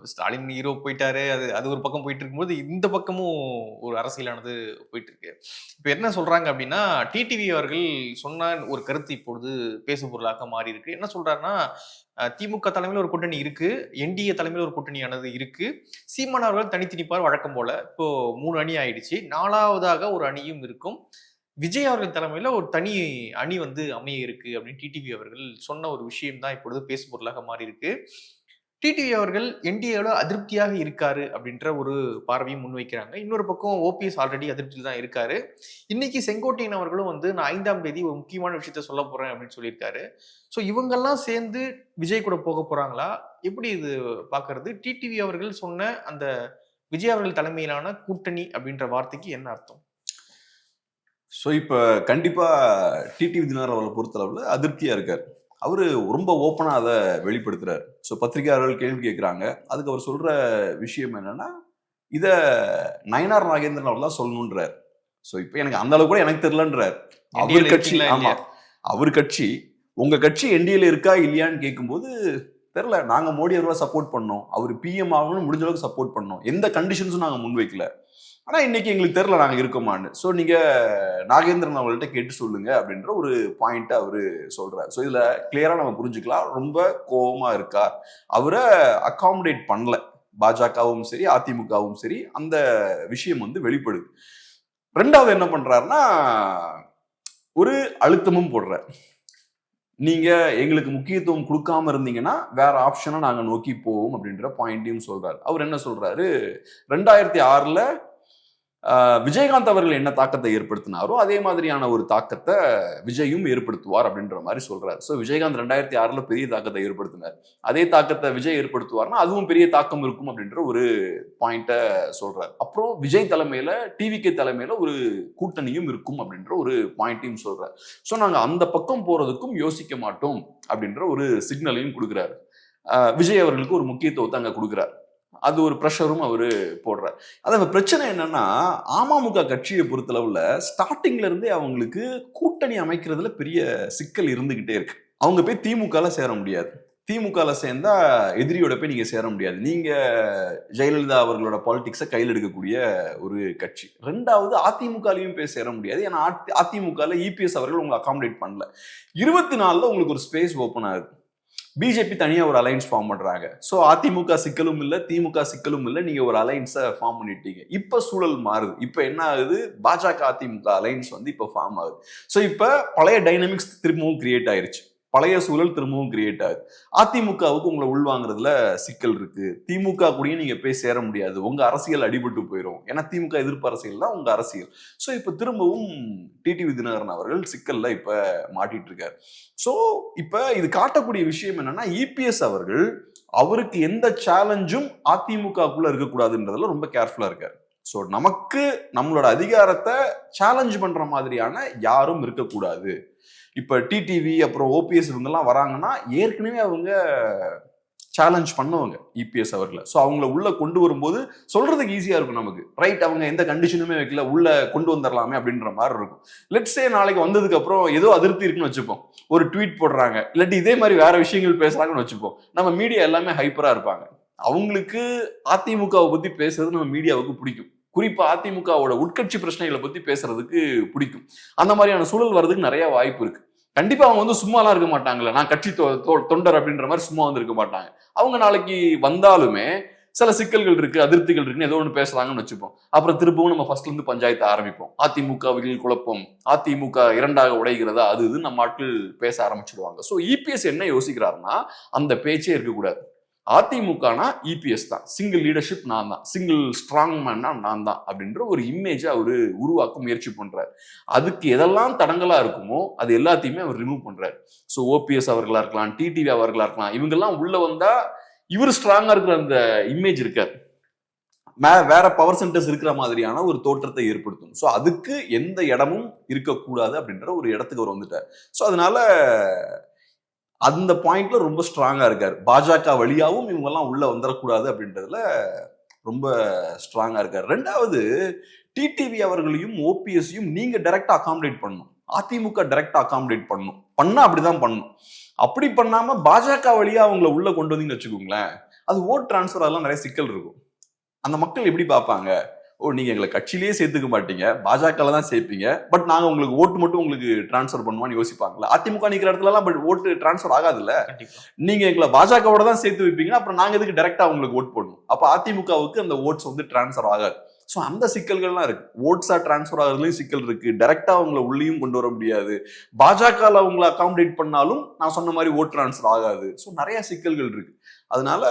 ஸ்டாலின் ஹீரோ போயிட்டாரு, அது ஒரு பக்கம் போயிட்டு இருக்கும்போது இந்த பக்கமும் ஒரு அரசியலானது போயிட்டு இருக்கு. இப்ப என்ன சொல்றாங்க அப்படின்னா, டிடிவி அவர்கள் சொன்ன ஒரு கருத்து இப்பொழுது பேசு பொருளாக மாறி இருக்கு. என்ன சொல்றாருன்னா, திமுக தலைமையில் ஒரு கூட்டணி இருக்கு, என்டிஏ தலைமையில் ஒரு கூட்டணியானது இருக்கு, சீமான் அவர்கள் தனித்து நிற்பார் வழக்கம் போல. இப்போ 3 அணி ஆயிடுச்சு, 4வதாக ஒரு அணியும் இருக்கும், விஜய் அவர்கள் தலைமையில ஒரு தனி அணி வந்து அமைய இருக்கு அப்படின்னு டிடிவி அவர்கள் சொன்ன ஒரு விஷயம் தான் இப்பொழுது பேசு பொருளாக மாறி இருக்கு. டிடிவி அவர்கள் என்டிஏல அதிருப்தியாக இருக்காரு அப்படின்ற ஒரு பார்வையும் முன்வைக்கிறாங்க. இன்னொரு பக்கம் ஓபிஎஸ் ஆல்ரெடி அதிருப்தியில் தான் இருக்காரு. இன்னைக்கு செங்கோட்டையன் அவர்களும் வந்து நான் 5ஆம் தேதி ஒரு முக்கியமான விஷயத்த சொல்ல போறேன் அப்படின்னு சொல்லியிருக்காரு. ஸோ இவங்கெல்லாம் சேர்ந்து விஜய் கூட போக போறாங்களா, எப்படி இது பாக்குறது? டிடிவி அவர்கள் சொன்ன அந்த விஜய் அவர்கள் தலைமையிலான கூட்டணி அப்படின்ற வார்த்தைக்கு என்ன அர்த்தம்? ஸோ இப்போ கண்டிப்பா டிடிவி தினகரன் அவர்களை பொறுத்தளவுல அதிருப்தியா இருக்காரு. அவரு ரொம்ப ஓப்பனா அதை வெளிப்படுத்துறாரு. ஸோ பத்திரிகையாளர்கள் கேள்வி கேட்குறாங்க, அதுக்கு அவர் சொல்ற விஷயம் என்னன்னா, இதை நயனார் நாகேந்திரன் அவர் தான் சொல்லணுன்றார். ஸோ இப்போ எனக்கு அந்த அளவுக்கு கூட எனக்கு தெரியலன்றார். அவர் கட்சி, ஆமா அவர் கட்சி, உங்க கட்சி என்டிஏல இருக்கா இல்லையான்னு கேட்கும்போது தெரியல, நாங்க மோடி அவர்களை சப்போர்ட் பண்ணோம், அவர் பிஎம் ஆகணும்னு முடிஞ்ச அளவுக்கு சப்போர்ட் பண்ணோம், எந்த கண்டிஷன்ஸும் நாங்க முன்வைக்கல, ஆனா இன்னைக்கு எங்களுக்கு தெரியல நாங்க இருக்கோமான்னு. ஸோ நீங்க நாகேந்திரன் அவர்கள்ட்ட கேட்டு சொல்லுங்க அப்படின்ற ஒரு பாயிண்ட் அவரு சொல்றாரு. ஸோ இதுல கிளியரா நம்ம புரிஞ்சுக்கலாம், ரொம்ப கோபமா இருக்கா, அவரை அகாமடேட் பண்ணல பாஜகவும் சரி அதிமுகவும் சரி, அந்த விஷயம் வந்து வெளிப்படுது. 2வது என்ன பண்றாருன்னா, ஒரு அழுத்தமும் போடுறார், நீங்க எங்களுக்கு முக்கியத்துவம் கொடுக்காம இருந்தீங்கன்னா வேற ஆப்ஷனை நாங்க நோக்கி போவோம் அப்படின்ற பாயிண்டையும் சொல்றாரு. அவர் என்ன சொல்றாரு, 2006ல விஜயகாந்த் அவர்கள் என்ன தாக்கத்தை ஏற்படுத்தினாரோ அதே மாதிரியான ஒரு தாக்கத்தை விஜயும் ஏற்படுத்துவார் அப்படின்ற மாதிரி சொல்றாரு. ஸோ விஜயகாந்த் 2006ல பெரிய தாக்கத்தை ஏற்படுத்தினார், அதே தாக்கத்தை விஜய் ஏற்படுத்துவார்னா அதுவும் பெரிய தாக்கம் இருக்கும் அப்படின்ற ஒரு பாயிண்ட்டை சொல்றாரு. அப்புறம் விஜய் தலைமையில டிவிகே தலைமையில ஒரு கூட்டணியும் இருக்கும் அப்படின்ற ஒரு பாயிண்ட்டையும் சொல்றாரு. ஸோ நாங்க அந்த பக்கம் போறதுக்கும் யோசிக்க மாட்டோம் அப்படின்ற ஒரு சிக்னலையும் கொடுக்குறாரு. விஜய் அவர்களுக்கு ஒரு முக்கியத்துவத்தை அங்க கொடுக்குறாரு, அது ஒரு ப்ரெஷரும் அவரு போடுறார். அது பிரச்சனை என்னன்னா, அமமுக கட்சியை பொறுத்தளவுல ஸ்டார்டிங்ல இருந்தே அவங்களுக்கு கூட்டணி அமைக்கிறதுல பெரிய சிக்கல் இருந்துகிட்டே இருக்கு. அவங்க போய் திமுகல சேர முடியாது, திமுகல சேர்ந்தா எதிரியோட போய் நீங்க சேர முடியாது, நீங்க ஜெயலலிதா அவர்களோட பாலிடிக்ஸை கையில் எடுக்கக்கூடிய ஒரு கட்சி. 2வது அதிமுகலையும் போய் சேர முடியாது, ஏன்னா அதிமுகல இபிஎஸ் அவர்கள் உங்களை அகாமடேட் பண்ணல. 24ல உங்களுக்கு ஒரு ஸ்பேஸ் ஓப்பன் ஆகுது, பிஜேபி தனியா ஒரு அலைன்ஸ் ஃபார்ம் பண்றாங்க. ஸோ அதிமுக சிக்கலும் இல்லை, திமுக சிக்கலும் இல்லை, நீங்க ஒரு அலைன்ஸை ஃபார்ம் பண்ணிட்டீங்க. இப்ப சூழல் மாறுது, இப்ப என்ன ஆகுது, பாஜக அதிமுக அலைன்ஸ் வந்து இப்ப ஃபார்ம் ஆகுது. ஸோ இப்ப பழைய டைனமிக்ஸ் திரும்பவும் கிரியேட் ஆயிருச்சு, பழைய சூழல் திரும்பவும் கிரியேட் ஆகுது. அதிமுகவுக்கு உங்களை உள்வாங்கிறதுல சிக்கல் இருக்கு, திமுக கூடயும் நீங்க போய் சேர முடியாது, உங்க அரசியல் அடிபட்டு போயிடும், ஏன்னா திமுக எதிர்ப்பு அரசியல் தான் உங்க அரசியல். ஸோ இப்ப திரும்பவும் டிடிவி தினகரன் அவர்கள் சிக்கல்ல இப்ப மாட்டிட்டு இருக்காரு. ஸோ இப்ப இது காட்டக்கூடிய விஷயம் என்னன்னா, இபிஎஸ் அவர்கள் அவருக்கு எந்த சேலஞ்சும் அதிமுகக்குள்ள இருக்கக்கூடாதுன்றதுல ரொம்ப கேர்ஃபுல்லா இருக்காரு. ஸோ நமக்கு நம்மளோட அதிகாரத்தை சேலஞ்ச் பண்ற மாதிரியான யாரும் இருக்கக்கூடாது. இப்ப டிடிவி அப்புறம் ஓபிஎஸ் இவங்கெல்லாம் வராங்கன்னா ஏற்கனவே அவங்க சேலஞ்ச் பண்ணவங்க இபிஎஸ் அவர்களை. ஸோ அவங்கள உள்ள கொண்டு வரும்போது சொல்றதுக்கு ஈஸியா இருக்கும் நமக்கு. ரைட், அவங்க எந்த கண்டிஷனுமே வைக்கல, உள்ள கொண்டு வந்துடலாமே அப்படின்ற மாதிரி இருக்கும். லெட்ஸே நாளைக்கு வந்ததுக்கு அப்புறம் ஏதோ அதிருப்தி இருக்குன்னு வச்சுப்போம், ஒரு ட்வீட் போடுறாங்க, இல்லாட்டி இதே மாதிரி வேற விஷயங்கள் பேசுறாங்கன்னு வச்சுப்போம். நம்ம மீடியா எல்லாமே ஹைப்பரா இருப்பாங்க. அவங்களுக்கு அதிமுகவை பத்தி பேசுறது நம்ம மீடியாவுக்கு பிடிக்கும். குறிப்பா அதிமுகவோட உட்கட்சி பிரச்சனைகளை பத்தி பேசுறதுக்கு பிடிக்கும். அந்த மாதிரியான சூழல் வர்றதுக்கு நிறைய வாய்ப்பு இருக்கு. கண்டிப்பா அவங்க வந்து சும்மாலாம் இருக்க மாட்டாங்கல்ல, நான் கட்சி தொண்டர் அப்படின்ற மாதிரி சும்மா வந்து இருக்க மாட்டாங்க. அவங்க நாளைக்கு வந்தாலுமே சில சிக்கல்கள் இருக்கு, அதிருப்திகள் இருக்குன்னு ஏதோ ஒன்று பேசுறாங்கன்னு வச்சுப்போம். அப்புறம் திரும்பவும் நம்ம ஃபர்ஸ்ட்ல இருந்து பஞ்சாயத்து ஆரம்பிப்போம். அதிமுகவில் குழப்பம், அதிமுக இரண்டாக உடைகிறதா, அது இது நம்ம ஆட்கள் பேச ஆரம்பிச்சிடுவாங்க. ஸோ இபிஎஸ் என்ன யோசிக்கிறாருன்னா, அந்த பேச்சே இருக்கக்கூடாது. அதிமுகனா இபிஎஸ் தான், சிங்கிள் லீடர்ஷிப் நான் தான், சிங்கிள் ஸ்ட்ராங் மேன்னா நான் தான் அப்படின்ற ஒரு இமேஜை அவரு உருவாக்க முயற்சி பண்றாரு. அதுக்கு எதெல்லாம் தடங்களா இருக்குமோ அது எல்லாத்தையுமே அவர் ரிமூவ் பண்றாரு. ஸோ ஓபிஎஸ் அவர்களா இருக்கலாம், டிடிவி அவர்களா இருக்கலாம், இவங்கெல்லாம் உள்ள வந்தா இவர் ஸ்ட்ராங்கா இருக்கிற அந்த இமேஜ் இருக்காது, வேற பவர் சென்டர்ஸ் இருக்கிற மாதிரியான ஒரு தோற்றத்தை ஏற்படுத்தும். ஸோ அதுக்கு எந்த இடமும் இருக்கக்கூடாது அப்படின்ற ஒரு இடத்துக்கு அவர் வந்துட்டார். ஸோ அதனால அந்த பாயிண்ட்ல ரொம்ப ஸ்ட்ராங்கா இருக்காரு. பாஜக வழியாவும் இவங்க எல்லாம் உள்ள வந்துடக்கூடாது அப்படின்றதுல ரொம்ப ஸ்ட்ராங்கா இருக்காரு. ரெண்டாவது, டிடிவி அவர்களையும் ஓபிஎஸ்ஸையும் நீங்க டைரக்டா அகாமடேட் பண்ணணும், அதிமுக டைரக்டா அகாமடேட் பண்ணணும், பண்ணா அப்படிதான் பண்ணணும். அப்படி பண்ணாம பாஜக வழியா அவங்கள உள்ள கொண்டு வந்தீங்கன்னு வச்சுக்கோங்களேன், அது ஓட் டிரான்ஸ்பர் அதெல்லாம் நிறைய சிக்கல் இருக்கும். அந்த மக்கள் எப்படி பார்ப்பாங்க, ஓ நீங்க எங்களை கட்சியிலேயே சேர்த்துக்க மாட்டீங்க, பாஜக தான் சேர்ப்பீங்க, பட் நாங்க உங்களுக்கு ஓட்டு மட்டும் உங்களுக்கு டிரான்ஸ்பர் பண்ணுவான்னு யோசிப்பாங்களா? அதிமுக நிக்கிற இடத்துல எல்லாம் பட் ஓட்டு டிரான்ஸ்பர் ஆகாதுல்ல. நீங்க எங்களை பாஜகவோட தான் சேர்த்து வைப்பீங்க, அப்புறம் நாங்க எதுக்கு டைரக்டா உங்களுக்கு ஓட் போடணும்? அப்ப அதிமுகவுக்கு அந்த ஓட்ஸ் வந்து டிரான்ஸ்பர் ஆகாது. ஸோ அந்த சிக்கல்கள்லாம் இருக்கு. ஓட்ஸா டிரான்ஸ்பர் ஆகுறதுலையும் சிக்கல் இருக்கு. டைரக்டா அவங்களை உள்ளேயும் கொண்டு வர முடியாது. பாஜகவில் அவங்களை அகாமடேட் பண்ணாலும் நான் சொன்ன மாதிரி ஓட் டிரான்ஸ்பர் ஆகாது. ஸோ நிறைய சிக்கல்கள் இருக்கு. அதனால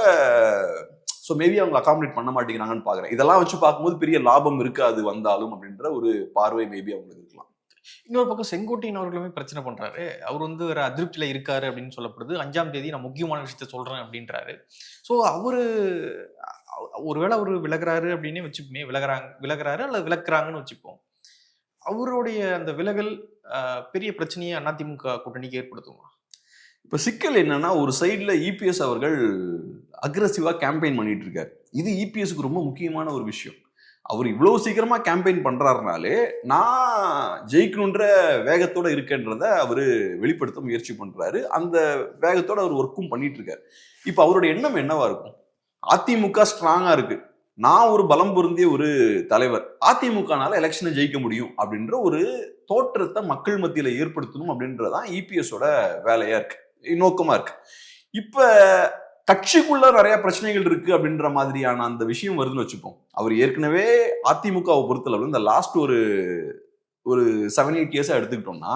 ஸோ மேபி அவங்க அகாமடேட் பண்ண மாட்டேங்கிறாங்கன்னு பாக்குறேன். இதெல்லாம் வச்சு பார்க்கும்போது பெரிய லாபம் இருக்காது வந்தாலும் அப்படின்ற ஒரு பார்வை மேபி அவங்களுக்கு இருக்கலாம். இன்னொரு பக்கம் செங்கோட்டையன் அவர்களுமே பிரச்சனை பண்றாரு. அவர் வந்து ஒரு அதிருப்தியில இருக்காரு அப்படின்னு சொல்லப்படுது. 5ஆம் தேதி நான் முக்கியமான விஷயத்த சொல்றேன் அப்படின்றாரு. ஸோ அவரு ஒருவேளை அவரு விலகுறாரு அப்படின்னே வச்சுப்போமே, விலகுறாரு அல்லது விலக்குறாங்கன்னு வச்சுப்போம். அவருடைய அந்த விலகல் பெரிய பிரச்சனையை அதிமுக கூட்டணிக்கு ஏற்படுத்துமா? இப்ப சிக்கல் என்னன்னா, ஒரு சைட்ல இபிஎஸ் அவர்கள் அக்ரெசிவா கேம்பெயின் பண்ணிட்டு இருக்காரு. இது இபிஎஸ்க்கு ரொம்ப முக்கியமான ஒரு விஷயம். அவர் இவ்வளவு சீக்கிரமா கேம்பெயின் பண்றாருனாலே நான் ஜெயிக்கணுன்ற வேகத்தோட இருக்கேன்றத அவரு வெளிப்படுத்த முயற்சி பண்றாரு. அந்த வேகத்தோட அவர் ஒர்க்கும் பண்ணிட்டு இருக்காரு. இப்ப அவருடைய எண்ணம் என்னவா இருக்கும்? அதிமுக ஸ்ட்ராங்கா இருக்கு, நான் ஒரு பலம் பொருந்திய ஒரு தலைவர், அதிமுகனால எலெக்ஷனை ஜெயிக்க முடியும் அப்படின்ற ஒரு தோற்றத்தை மக்கள் மத்தியில ஏற்படுத்தணும் அப்படின்றதான் இபிஎஸோட வேலையா இருக்கு, நோக்கமா இருக்கு. இப்ப கட்சிக்குள்ள நிறைய பிரச்சனைகள் இருக்கு அப்படின்ற மாதிரியான அந்த விஷயம் வருதுன்னு வச்சுப்போம். அவர் ஏற்கனவே அதிமுகவை பொறுத்தளவு இந்த லாஸ்ட் ஒரு 7-8 இயர்ஸா எடுத்துக்கிட்டோம்னா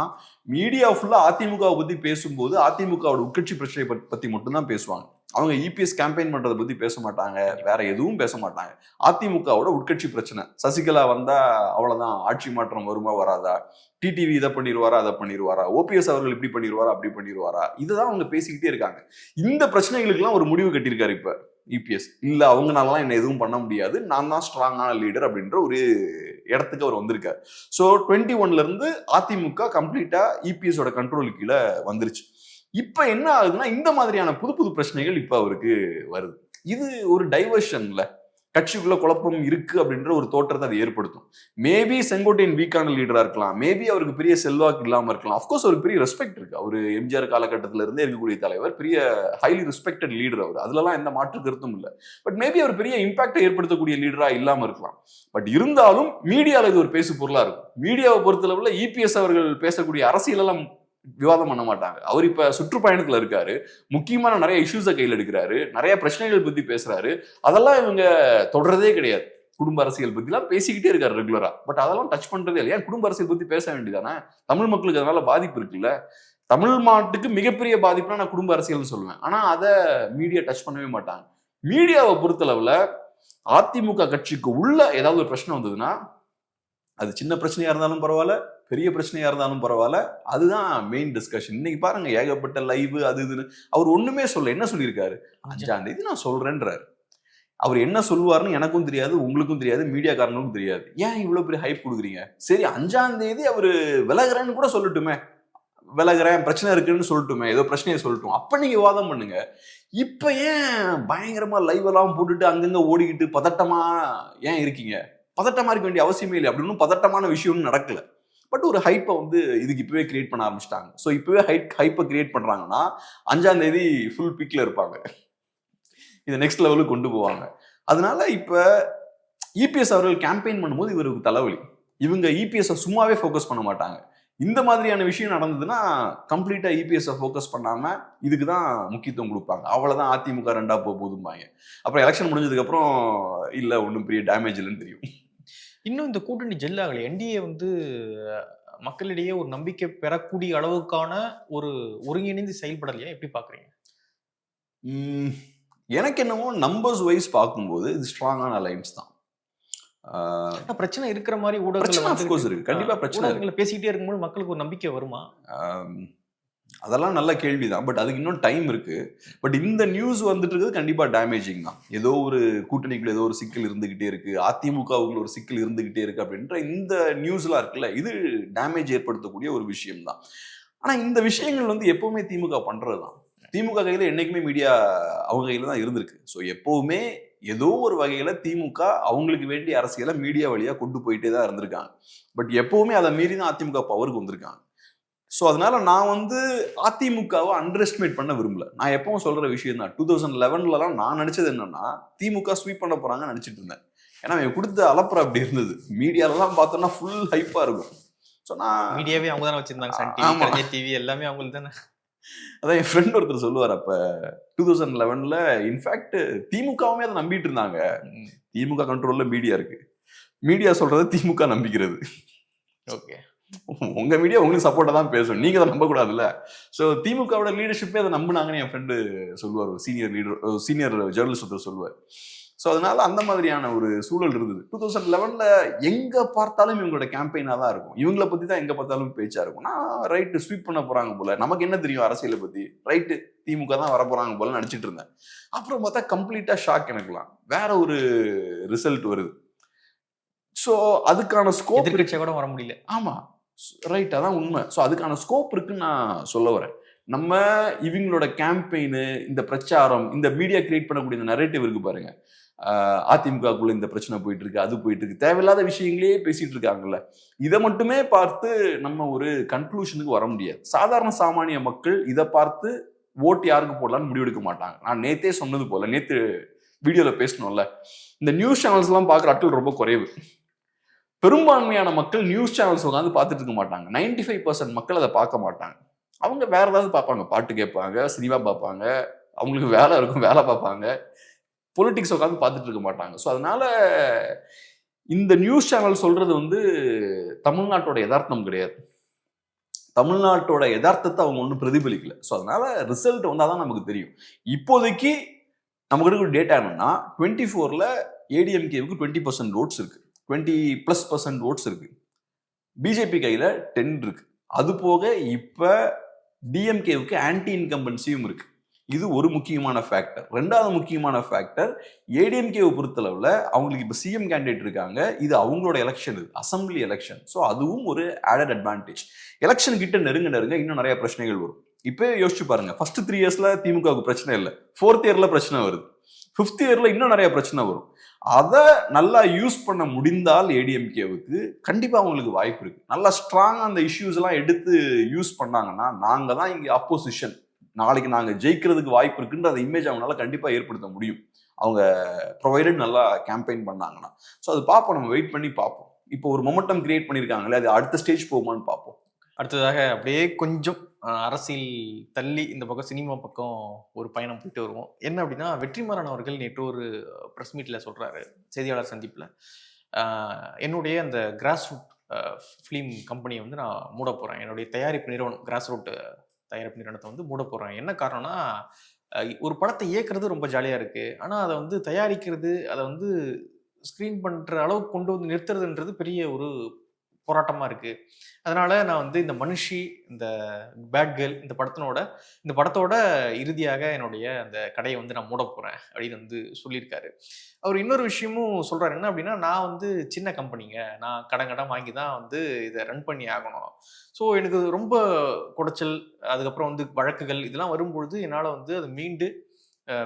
மீடியா ஃபுல்லா அதிமுகவை பத்தி பேசும்போது அதிமுகவோட உட்கட்சி பிரச்சனை பத்தி மட்டும்தான் பேசுவாங்க. அவங்க இபிஎஸ் கேம்பெயின் பண்றதை பத்தி பேச மாட்டாங்க, வேற எதுவும் பேச மாட்டாங்க. அதிமுகவோட உட்கட்சி பிரச்சனை, சசிகலா வந்தா அவ்வளவுதான், ஆட்சி மாற்றம் வருமா வராதா, டிடிவி இதை பண்ணிடுவாரா அதை பண்ணிடுவாரா, ஓபிஎஸ் அவர்கள் இப்படி பண்ணிடுவாரா அப்படி பண்ணிடுவாரா, இதுதான் அவங்க பேசிக்கிட்டே இருக்காங்க. இந்த பிரச்சனைகளுக்கெல்லாம் ஒரு முடிவு கட்டியிருக்காரு இப்ப இபிஎஸ். இல்ல அவங்கனாலாம் என்ன எதுவும் பண்ண முடியாது, நான் தான் ஸ்ட்ராங்கான லீடர் அப்படின்ற ஒரு இடத்துக்கு அவர் வந்திருக்காரு. ஸோ 21ல இருந்து அதிமுக கம்ப்ளீட்டா இபிஎஸோட கண்ட்ரோல் கீழே வந்துருச்சு. இப்ப என்ன ஆகுதுன்னா, இந்த மாதிரியான புது புது பிரச்சனைகள் இப்ப அவருக்கு வருது. இது ஒரு டைவர்ஷன்ல கட்சிக்குள்ள குழப்பம் இருக்கு அப்படின்ற ஒரு தோற்றத்தை அது ஏற்படுத்தும். மேபி செங்கோட்டையன் வீக்கான லீடரா இருக்கலாம், மேபி அவருக்கு பெரிய செல்வாக்கு இல்லாம இருக்கலாம். அப்கோர்ஸ் அவருக்கு பெரிய ரெஸ்பெக்ட் இருக்கு, அவரு எம்ஜிஆர் காலகட்டத்தில இருந்தே இருக்கக்கூடிய தலைவர், பெரிய ஹைலி ரெஸ்பெக்டட் லீடர் அவர், அதுலலாம் எந்த மாற்று கருத்தும் இல்லை. பட் மேபி அவர் பெரிய இம்பாக்டை ஏற்படுத்தக்கூடிய லீடரா இல்லாம இருக்கலாம். பட் இருந்தாலும் மீடியால இது ஒரு பேசு பொருளா இருக்கும். மீடியாவை பொறுத்தளவுல இபிஎஸ் அவர்கள் பேசக்கூடிய அரசியல் எல்லாம் விவாதம் பண்ண மாட்டாங்க. அவர் இப்ப சுற்றுப்பயணத்துல இருக்காரு, முக்கியமான நிறைய இஷ்யூஸை கையில் எடுக்கிறாரு, நிறைய பிரச்சனைகள் பத்தி பேசுறாரு. அதெல்லாம் இவங்க தொடர்றதே கிடையாது. குடும்ப அரசியல் பத்தி எல்லாம் பேசிக்கிட்டே இருக்காரு ரெகுலரா. பட் அதெல்லாம் டச் பண்றதே இல்லையா? குடும்ப அரசியல் பத்தி பேச வேண்டியதானே? தமிழ் மக்களுக்கு அதனால பாதிப்பு இருக்குல்ல. தமிழ் நாட்டுக்கு மிகப்பெரிய பாதிப்புனா நான் குடும்ப அரசியல்னு சொல்லுவேன். ஆனா அதை மீடியா டச் பண்ணவே மாட்டாங்க. மீடியாவை பொறுத்தளவுல அதிமுக கட்சிக்கு உள்ள ஏதாவது ஒரு பிரச்சனை வந்ததுன்னா, அது சின்ன பிரச்சனையா இருந்தாலும் பரவாயில்ல, பெரிய பிரச்சனையா இருந்தாலும் பரவாயில்ல, அதுதான் மெயின் டிஸ்கஷன். இன்னைக்கு பாருங்க, ஏகப்பட்ட லைவ் அது இதுன்னு அவர் ஒண்ணுமே சொல்ல. என்ன சொல்லியிருக்காரு? 5ஆம் தேதி நான் சொல்றேன்றாரு. அவர் என்ன சொல்லுவாருன்னு எனக்கும் தெரியாது, உங்களுக்கும் தெரியாது, மீடியாக்காரங்களுக்கும் தெரியாது. ஏன் இவ்வளவு பெரிய ஹைப் கொடுக்குறீங்க? சரி 5ஆம் தேதி அவரு விலகுறேன்னு கூட சொல்லட்டுமே, விலகுறேன், பிரச்சனை இருக்குன்னு சொல்லட்டுமே, ஏதோ பிரச்சனையை சொல்லட்டும், அப்ப நீங்க வாதம் பண்ணுங்க. இப்ப ஏன் பயங்கரமா லைவ் எல்லாம் போட்டுட்டு அங்கங்க ஓடிக்கிட்டு பதட்டமா ஏன் இருக்கீங்க? பதட்டமா இருக்க வேண்டிய அவசியமே இல்லை. அப்படி ஒன்றும் பதட்டமான விஷயம் நடக்கல. பட் ஒரு ஹைப்பை வந்து இதுக்கு இப்பவே கிரியேட் பண்ண ஆரம்பிச்சிட்டாங்க. ஸோ இப்பவே ஹைப்பை கிரியேட் பண்றாங்கன்னா 5ஆம் தேதி ஃபுல் பீக்ல இருப்பாங்க. இதை நெக்ஸ்ட் லெவலுக்கு கொண்டு போவாங்க. அதனால இப்ப இபிஎஸ் அவர்கள் கேம்பெயின் பண்ணும்போது இவருக்கு தலைவலி. இவங்க இபிஎஸ் சும்மாவே ஃபோக்கஸ் பண்ண மாட்டாங்க. இந்த மாதிரியான விஷயம் நடந்ததுன்னா கம்ப்ளீட்டா இபிஎஸ் ஃபோக்கஸ் பண்ணாம இதுக்கு தான் முக்கியத்துவம் கொடுப்பாங்க. அவ்வளவுதான் அதிமுக 2ஆ போகுதும்பாங்க. அப்புறம் எலெக்ஷன் முடிஞ்சதுக்கு அப்புறம் இல்ல ஒன்றும் பெரிய டேமேஜ் இல்லைன்னு தெரியும். இன்னும் இந்த கூட்டணி ஜெல் ஆகலை. என்டிஏ வந்து மக்களிடையே ஒரு நம்பிக்கை பெறக்கூடிய அளவுக்கான ஒரு ஒருங்கிணைந்து செயல்படலையா? எப்படி பாக்குறீங்க? எனக்கு என்னமோ நம்பர்ஸ் வைஸ் பார்க்கும்போது இது ஸ்ட்ராங்கான அலைன்ஸ் தான். பிரச்சனை இருக்கிற மாதிரி ஊடகங்கள் இருக்கு. கண்டிப்பா பிரச்சனை பேசிக்கிட்டே இருக்கும்போது மக்களுக்கு ஒரு நம்பிக்கை வருமா? அதெல்லாம் நல்ல கேள்விதான். பட் அதுக்கு இன்னும் டைம் இருக்கு. பட் இந்த நியூஸ் வந்துட்டு இருக்குது கண்டிப்பா டேமேஜிங் தான். ஏதோ ஒரு கூட்டணிக்குள்ள ஏதோ ஒரு சிக்கல் இருந்துகிட்டே இருக்கு, அதிமுகவுக்குள்ள ஒரு சிக்கல் இருந்துகிட்டே இருக்கு அப்படின்ற இந்த நியூஸ்லாம் இருக்குல்ல, இது டேமேஜ் ஏற்படுத்தக்கூடிய ஒரு விஷயம் தான். ஆனா இந்த விஷயங்கள் வந்து எப்பவுமே திமுக பண்றதுதான். திமுக கையில என்னைக்குமே மீடியா அவங்க கையில தான் இருந்திருக்கு. ஸோ எப்பவுமே ஏதோ ஒரு வகையில திமுக அவங்களுக்கு வேண்டிய அரசியலை மீடியா வழியா கொண்டு போயிட்டே தான் இருந்திருக்காங்க. பட் எப்பவுமே அதை மீறி தான் அதிமுக பவருக்கு வந்திருக்காங்க. ஸோ அதனால நான் வந்து அதிமுகவை அண்டர் எஸ்டிமேட் பண்ண விரும்பல. நான் எப்பவும் சொல்ற விஷயம் தான். 2011 நான் நினைச்சது என்னன்னா திமுக ஸ்வீப் பண்ண போறாங்கன்னு நினைச்சிட்டு இருந்தேன். ஏன்னா அவன் கொடுத்த அலப்புற அப்படி இருந்தது. மீடியாலலாம் பார்த்தோம்னா ஃபுல் ஹைப்பா இருக்கும். ஸோ நான் மீடியாவே அவங்க தானே வச்சிருந்தாங்க, டிவி எல்லாமே அவங்களுக்கு தானே. அதான் என் ஃப்ரெண்ட் ஒருத்தர் சொல்லுவார், அப்ப 2011 இன்ஃபேக்ட் திமுகவுமே அதை நம்பிட்டு இருந்தாங்க. திமுக கண்ட்ரோல்ல மீடியா இருக்கு, மீடியா சொல்றதை திமுக நம்பிக்கிறது. ஓகே, உங்க மீடியா உங்களுக்கு சப்போர்ட்டா தான் பேசும், நீங்க அதை நம்ப கூடாதுல்ல. ஸோ திமுகவோட லீடர்ஷிப்பே அதை நம்பினாங்கன்னு என் ஃப்ரெண்டு சொல்லுவார். சீனியர் ஜேர்னலிஸ்ட் ஒருத்தர் சொல்லுவார். ஸோ அதனால அந்த மாதிரியான ஒரு சூழல் இருந்தது. 2011 எங்க பார்த்தாலும் இவங்களோட கேம்பெயினா தான் இருக்கும். இவங்களை பத்தி தான் எங்க பார்த்தாலும் பேச்சா இருக்கும். நான் ரைட்டு ஸ்வீப் பண்ண போறாங்க போல, நமக்கு என்ன தெரியும் அரசியலை பத்தி, ரைட்டு திமுக தான் வர போறாங்க போல நினைச்சிட்டு இருந்தேன். அப்புறம் பார்த்தா கம்ப்ளீட்டா ஷாக். எனக்குலாம் வேற ஒரு ரிசல்ட் வருது. ஸோ அதுக்கான ஸ்கோப் கூட வர முடியல. ஆமா, ரைட், அதான் உண்மை. ஸோ அதுக்கான ஸ்கோப் இருக்குன்னு நான் சொல்ல வரேன். நம்ம இவங்களோட கேம்பெயின், இந்த பிரச்சாரம், இந்த மீடியா கிரியேட் பண்ணக்கூடிய இந்த நரேட்டிவ் இருக்கு பாருங்க. அதிமுகக்குள்ள இந்த பிரச்சனை போயிட்டு இருக்கு, அது போயிட்டு இருக்கு, தேவையில்லாத விஷயங்களே பேசிட்டு இருக்காங்கல்ல. இதை மட்டுமே பார்த்து நம்ம ஒரு கன்க்ளூஷனுக்கு வர முடியாது. சாதாரண சாமானிய மக்கள் இதை பார்த்து ஓட்டு யாருக்கு போடலான்னு முடிவெடுக்க மாட்டாங்க. நான் நேத்தே சொன்னது போல, நேத்து வீடியோல பேசணும்ல, இந்த நியூஸ் சேனல்ஸ் எல்லாம் பார்க்குற ஆட்கள் ரொம்ப குறைவு. பெரும்பான்மையான மக்கள் நியூஸ் சேனல்ஸ் உட்காந்து பார்த்துட்டு இருக்க மாட்டாங்க. 95% மக்கள் அதை பார்க்க மாட்டாங்க. அவங்க வேற ஏதாவது பார்ப்பாங்க, பாட்டு கேட்பாங்க, சினிமா பார்ப்பாங்க, அவங்களுக்கு வேலை இருக்கும், வேலை பார்ப்பாங்க, பொலிட்டிக்ஸ் உட்காந்து பார்த்துட்டு இருக்க மாட்டாங்க. ஸோ அதனால இந்த நியூஸ் சேனல் சொல்றது வந்து தமிழ்நாட்டோட யதார்த்தம் கிடையாது. தமிழ்நாட்டோட யதார்த்தத்தை அவங்க ஒன்றும் பிரதிபலிக்கல. ஸோ அதனால ரிசல்ட் வந்தாதான் நமக்கு தெரியும். இப்போதைக்கு நமக்கு இருக்கிற டேட்டா என்னன்னா 24ல ஏடிஎம்கேவுக்கு 20% ஓட்ஸ் இருக்கு, 20+% ஓட்ஸ் இருக்கு. பிஜேபி கையில 10 இருக்கு. அது போக இப்ப டிஎம்கேவுக்கு ஆன்டி இன்கம்பன்சியும் இருக்கு. இது ஒரு முக்கியமான ஃபேக்டர். ரெண்டாவது முக்கியமான ஃபேக்டர், ஏடிஎம்கேவை பொறுத்தளவுல அவங்களுக்கு இப்ப சிஎம் கேண்டிடேட் இருக்காங்க. இது அவங்களோட எலெக்ஷன், இது அசம்பிளி எலெக்ஷன். ஸோ அதுவும் ஒரு ஆடட் அட்வான்டேஜ். எலெக்ஷன் கிட்ட நெருங்க இன்னும் நிறைய பிரச்சனைகள் வரும். இப்போ யோசிச்சு பாருங்க, ஃபர்ஸ்ட் 3 இயர்ஸ்ல திமுகவுக்கு பிரச்சனை இல்லை, 4th இயர்ல பிரச்சனை வருது, 5th இயர்ல இன்னும் நிறைய பிரச்சனை வரும். அதை நல்லா யூஸ் பண்ண முடிந்தால் ஏடிஎம்கேவுக்கு கண்டிப்பா அவங்களுக்கு வாய்ப்பு இருக்கு. நல்லா ஸ்ட்ராங்கா அந்த இஷ்யூஸ் எல்லாம் எடுத்து யூஸ் பண்ணாங்கன்னா, நாங்க தான் இங்க அப்போசிஷன், நாளைக்கு நாங்க ஜெயிக்கிறதுக்கு வாய்ப்பு இருக்குன்ற அந்த இமேஜ் அவங்களால கண்டிப்பா ஏற்படுத்த முடியும், அவங்க ப்ரொவைடட் நல்லா கேம்பெயின் பண்ணாங்கன்னா. ஸோ அது பார்ப்போம், நம்ம வெயிட் பண்ணி பார்ப்போம். இப்போ ஒரு மொமெண்டம் கிரியேட் பண்ணியிருக்காங்களே, அது அடுத்த ஸ்டேஜ் போகுமான்னு பார்ப்போம். அடுத்ததாக அப்படியே கொஞ்சம் அரசியல் தள்ளி இந்த பக்கம் சினிமா பக்கம் ஒரு பயணம் போயிட்டு வருவோம். என்ன அப்படின்னா, வெற்றிமாறன் அவர்கள் நேற்று ஒரு ப்ரெஸ் மீட்டில் சொல்கிறாரு, செய்தியாளர் சந்திப்பில், என்னுடைய அந்த கிராஸ் ரூட் ஃபிலிம் கம்பெனியை வந்து நான் மூட போகிறேன், என்னுடைய தயாரிப்பு நிறுவனம் கிராஸ் ரூட் தயாரிப்பு நிறுவனத்தை வந்து மூட போகிறேன். என்ன காரணம்னா, ஒரு படத்தை இயக்குறது ரொம்ப ஜாலியாக இருக்குது, ஆனால் அதை வந்து தயாரிக்கிறது, அதை வந்து ஸ்க்ரீன் பண்ணுற அளவுக்கு கொண்டு வந்து நிறுத்துறதுன்றது பெரிய ஒரு போராட்டமா இருக்கு. அதனால நான் வந்து இந்த மனுஷி, இந்த பேட் கேர்ள் இந்த படத்தோட இறுதியாக என்னுடைய அந்த கடையை வந்து நான் மூட போறேன் அப்படின்னு வந்து சொல்லியிருக்காரு. அவர் இன்னொரு விஷயமும் சொல்றாரு. என்ன அப்படின்னா, நான் வந்து சின்ன கம்பெனிங்க, நான் கடன் வாங்கி தான் வந்து இதை ரன் பண்ணி ஆகணும். ஸோ எனக்கு ரொம்ப குடைச்சல், அதுக்கப்புறம் வந்து வழக்குகள் இதெல்லாம் வரும்பொழுது என்னால் வந்து அதை மீண்டு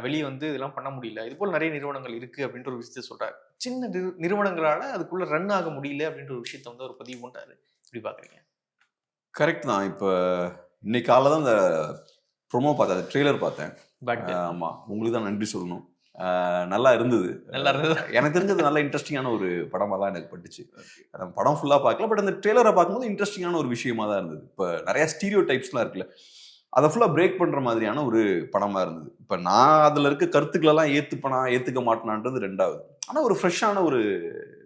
வெளியே வந்து இதெல்லாம் பண்ண முடியல. இது போல நிறைய நிறுவனங்கள் இருக்கு அப்படின்ற ஒரு விஷயத்த சொல்றாரு. சின்ன நிறுவனங்களால அதுக்குள்ள ரன் ஆக முடியல அப்படின்ற ஒரு விஷயத்த வந்து அவர் பதிவு பண்றாரு. எப்படி பாக்குறீங்க? கரெக்ட் தான். இப்போ இன்னைக்கு காலைல தான் அந்த ப்ரோமோ பார்த்தேன், அந்த ட்ரெய்லர் பார்த்தேன். ஆமா, உங்களுக்கு தான் நன்றி சொல்லணும். நல்லா இருந்தது. எனக்கு தெரிஞ்சது நல்ல இன்ட்ரெஸ்டிங்கான ஒரு படமா தான் எனக்கு பட்டுச்சு. படம் ஃபுல்லா பார்க்கல, பட் அந்த ட்ரெய்லரை பார்க்கும்போது இன்ட்ரெஸ்டிங்கான ஒரு விஷயமா தான் இருந்தது. இப்போ நிறைய ஸ்டீரியோ டைப்ஸ்லாம் இருக்குல்ல, அதை ஃபுல்லாக பிரேக் பண்ணுற மாதிரியான ஒரு படமாக இருந்தது. இப்போ நான் அதில் இருக்க கருத்துக்களெல்லாம் ஏற்றுக்க மாட்டேனான்றது ரெண்டாவது. ஆனால் ஒரு ஃப்ரெஷ்ஷான ஒரு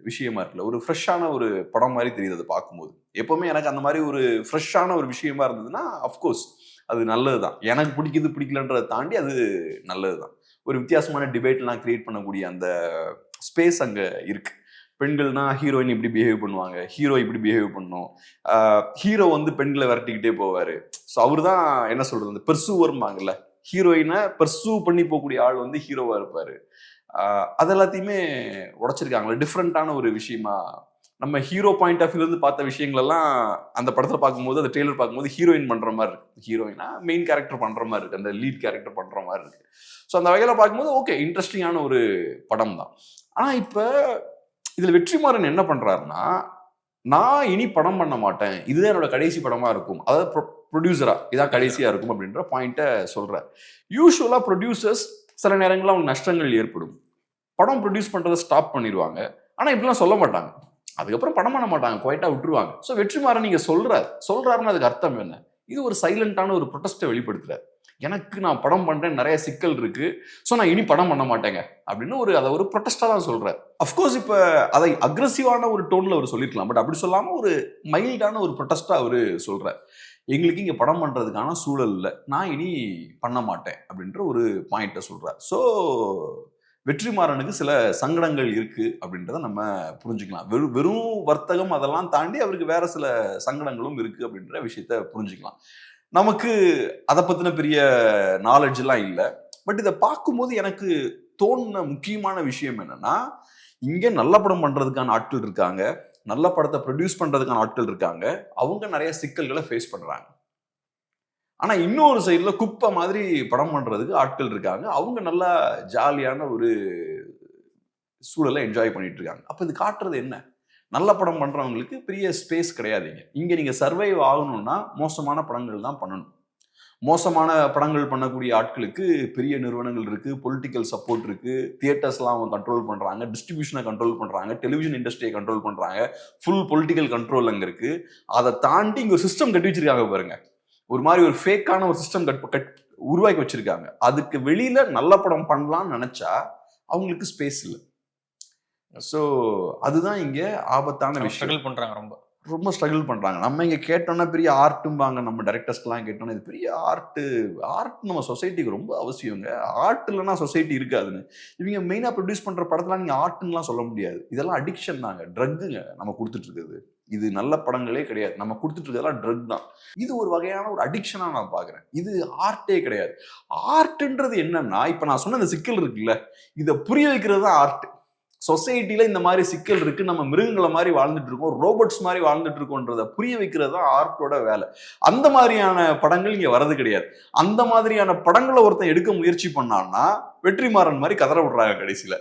விஷயமா இருக்குல்ல, ஒரு ஃப்ரெஷ்ஷான ஒரு படம் மாதிரி தெரியுது அதை பார்க்கும்போது. எப்போவுமே எனக்கு அந்த மாதிரி ஒரு ஃப்ரெஷ்ஷான ஒரு விஷயமா இருந்ததுன்னா அஃப்கோர்ஸ் அது நல்லது தான். எனக்கு பிடிக்கலன்றதை தாண்டி அது நல்லது தான். ஒரு வித்தியாசமான டிபேட்லாம் கிரியேட் பண்ணக்கூடிய அந்த ஸ்பேஸ் அங்கே இருக்கு. பெண்கள்னா ஹீரோயின் இப்படி பிஹேவ் பண்ணுவாங்க, ஹீரோ இப்படி பிஹேவ் பண்ணும், ஹீரோ வந்து பெண்களை விரட்டிக்கிட்டே போவாரு. ஸோ அவரு தான் என்ன சொல்றது, அந்த பெர்சூவர்ம்பாங்கல்ல, ஹீரோயினை பெர்சூ பண்ணி போகக்கூடிய ஆள் வந்து ஹீரோவா இருப்பாரு. அது எல்லாத்தையுமே உடைச்சிருக்காங்களே, டிஃப்ரெண்டான ஒரு விஷயமா. நம்ம ஹீரோ பாயிண்ட் ஆஃப் வியூ இருந்து பார்த்த விஷயங்கள் எல்லாம் அந்த படத்துல பார்க்கும்போது, அந்த ட்ரெய்லர் பார்க்கும்போது ஹீரோயின் பண்ற மாதிரி இருக்கு, ஹீரோயினா மெயின் கேரக்டர் பண்ற மாதிரி இருக்கு, அந்த லீட் கேரக்டர் பண்ற மாதிரி இருக்கு. ஸோ அந்த வகையில பார்க்கும்போது ஓகே, இன்ட்ரெஸ்டிங்கான ஒரு படம் தான். ஆனா இப்ப இதுல வெற்றிமாறன் என்ன பண்றாருன்னா, நான் இனி படம் பண்ண மாட்டேன், இதுதான் என்னோட கடைசி படமா இருக்கும், அதாவது ப்ரொடியூசரா இதான் கடைசியா இருக்கும் அப்படின்ற பாயிண்ட சொல்றாரு. யூஸ்வலா ப்ரொடியூசர்ஸ் சில நேரங்களில் அவங்க நஷ்டங்கள் ஏற்படும், படம் ப்ரொடியூஸ் பண்றதை ஸ்டாப் பண்ணிடுவாங்க. ஆனா இப்படிலாம் சொல்ல மாட்டாங்க, அதுக்கப்புறம் படம் பண்ண மாட்டாங்க, குவைட்டா விட்டுருவாங்க. ஸோ வெற்றிமாறன் நீங்க சொல்றாருன்னு அதுக்கு அர்த்தம் என்ன? இது ஒரு சைலண்டான ஒரு ப்ரொடெஸ்ட்டை வெளிப்படுத்துறாரு. எனக்கு நான் படம் பண்றேன், நிறைய சிக்கல் இருக்கு, ஸோ நான் இனி படம் பண்ண மாட்டேங்க அப்படின்னு அதை ஒரு ப்ரொடெஸ்டா தான் சொல்றாரு. அஃப்கோர்ஸ் இப்ப அதை அக்ரெசிவான ஒரு டோன்ல அவர் சொல்லிருக்கலாம், பட் அப்படி சொல்லாம ஒரு மைல்டான ஒரு ப்ரொடெஸ்டா அவரு சொல்றாரு. எங்களுக்கு இங்க படம் பண்றதுக்கான சூழல் இல்லை, நான் இனி பண்ண மாட்டேன் அப்படின்ற ஒரு பாயிண்ட சொல்றாரு. ஸோ வெற்றிமாறனுக்கு சில சங்கடங்கள் இருக்கு அப்படின்றத நம்ம புரிஞ்சுக்கலாம். வெறும் வர்த்தகம் அதெல்லாம் தாண்டி அவருக்கு வேற சில சங்கடங்களும் இருக்கு அப்படின்ற விஷயத்த புரிஞ்சுக்கலாம். நமக்கு அதை பத்தின பெரிய நாலேஜ் எல்லாம் இல்லை, பட் இதை பார்க்கும்போது எனக்கு தோணுன முக்கியமான விஷயம் என்னன்னா, இங்க நல்ல படம் பண்றதுக்கான ஆட்கள் இருக்காங்க, நல்ல படத்தை ப்ரொடியூஸ் பண்றதுக்கான ஆட்கள் இருக்காங்க, அவங்க நிறைய சிக்கல்களை ஃபேஸ் பண்றாங்க. ஆனா இன்னொரு சைட்ல குப்பை மாதிரி படம் பண்றதுக்கு ஆட்கள் இருக்காங்க, அவங்க நல்லா ஜாலியான ஒரு சூழலை என்ஜாய் பண்ணிட்டு இருக்காங்க. அப்ப இது காட்டுறது என்ன? நல்ல படம் பண்றவங்களுக்கு பெரிய ஸ்பேஸ் கிடையாதுங்க. இங்க நீங்க சர்வைவ் ஆகணும்னா மோசமான படங்கள் தான் பண்ணணும். மோசமான படங்கள் பண்ணக்கூடிய ஆட்களுக்கு பெரிய நிறுவனங்கள் இருக்கு, பொலிட்டிக்கல் சப்போர்ட் இருக்கு, தியேட்டர்ஸ்லாம் அவங்க கண்ட்ரோல் பண்றாங்க, டிஸ்ட்ரிபியூஷனை கண்ட்ரோல் பண்றாங்க, டெலிவிஷன் இண்டஸ்ட்ரியை கண்ட்ரோல் பண்றாங்க, ஃபுல் பொலிட்டிக்கல் கண்ட்ரோல் அங்க இருக்கு. அதை தாண்டி இங்க ஒரு சிஸ்டம் கட்டி வச்சிருக்காங்க பாருங்க, ஒரு மாதிரி ஒரு ஃபேக்கான ஒரு சிஸ்டம் உருவாக்கி வச்சிருக்காங்க. அதுக்கு வெளியில நல்ல படம் பண்ணலாம்னு நினைச்சா அவங்களுக்கு ஸ்பேஸ் இல்லை. ஸோ அதுதான் இங்க ஆபத்தான விஷயம். ஸ்ட்ரகிள் பண்றாங்க, ரொம்ப ஸ்ட்ரகிள் பண்றாங்க. நம்ம இங்க கேட்டோம்னா பெரிய ஆர்ட்டும்பாங்க, நம்ம டைரக்டர்ஸ்லாம் கேட்டோம்னா இது பெரிய ஆர்ட் நம்ம சொசைட்டிக்கு ரொம்ப அவசியங்க, ஆர்ட் இல்லைன்னா சொசைட்டி இருக்காதுன்னு. இவங்க மெயினா ப்ரொடியூஸ் பண்ற படத்தெல்லாம் நீங்க ஆர்ட்னுலாம் சொல்ல முடியாது, இதெல்லாம் அடிக்ஷன் தாங்க, ட்ரக்குங்க நம்ம கொடுத்துட்டு இருக்குது. இது நல்ல படங்களே கிடையாது, நம்ம கொடுத்துட்டு இருக்கிறதெல்லாம் ட்ரக் தான். இது ஒரு வகையான ஒரு அடிக்ஷனா நான் பாக்குறேன், இது ஆர்ட்டே கிடையாது. ஆர்ட்ன்றது என்னன்னா, இப்ப நான் சொன்ன இந்த சிக்கல் இருக்குல்ல, இதை புரிய வைக்கிறது தான் ஆர்ட். சொசைட்டில இந்த மாதிரி சிக்கல் இருக்கு, நம்ம மிருகங்களை மாதிரி வாழ்ந்துட்டு இருக்கோம், ரோபோட்ஸ் மாதிரி வாழ்ந்துட்டு இருக்கோன்றத புரிய வைக்கிறது தான் ஆர்ட்டோட வேலை. அந்த மாதிரியான படங்கள் இங்க வரது கிடையாது. அந்த மாதிரியான படங்களை ஒருத்தன் எடுக்க முயற்சி பண்ணான்னா வெற்றிமாறன் மாதிரி கதற விடுறாங்க கடைசியில,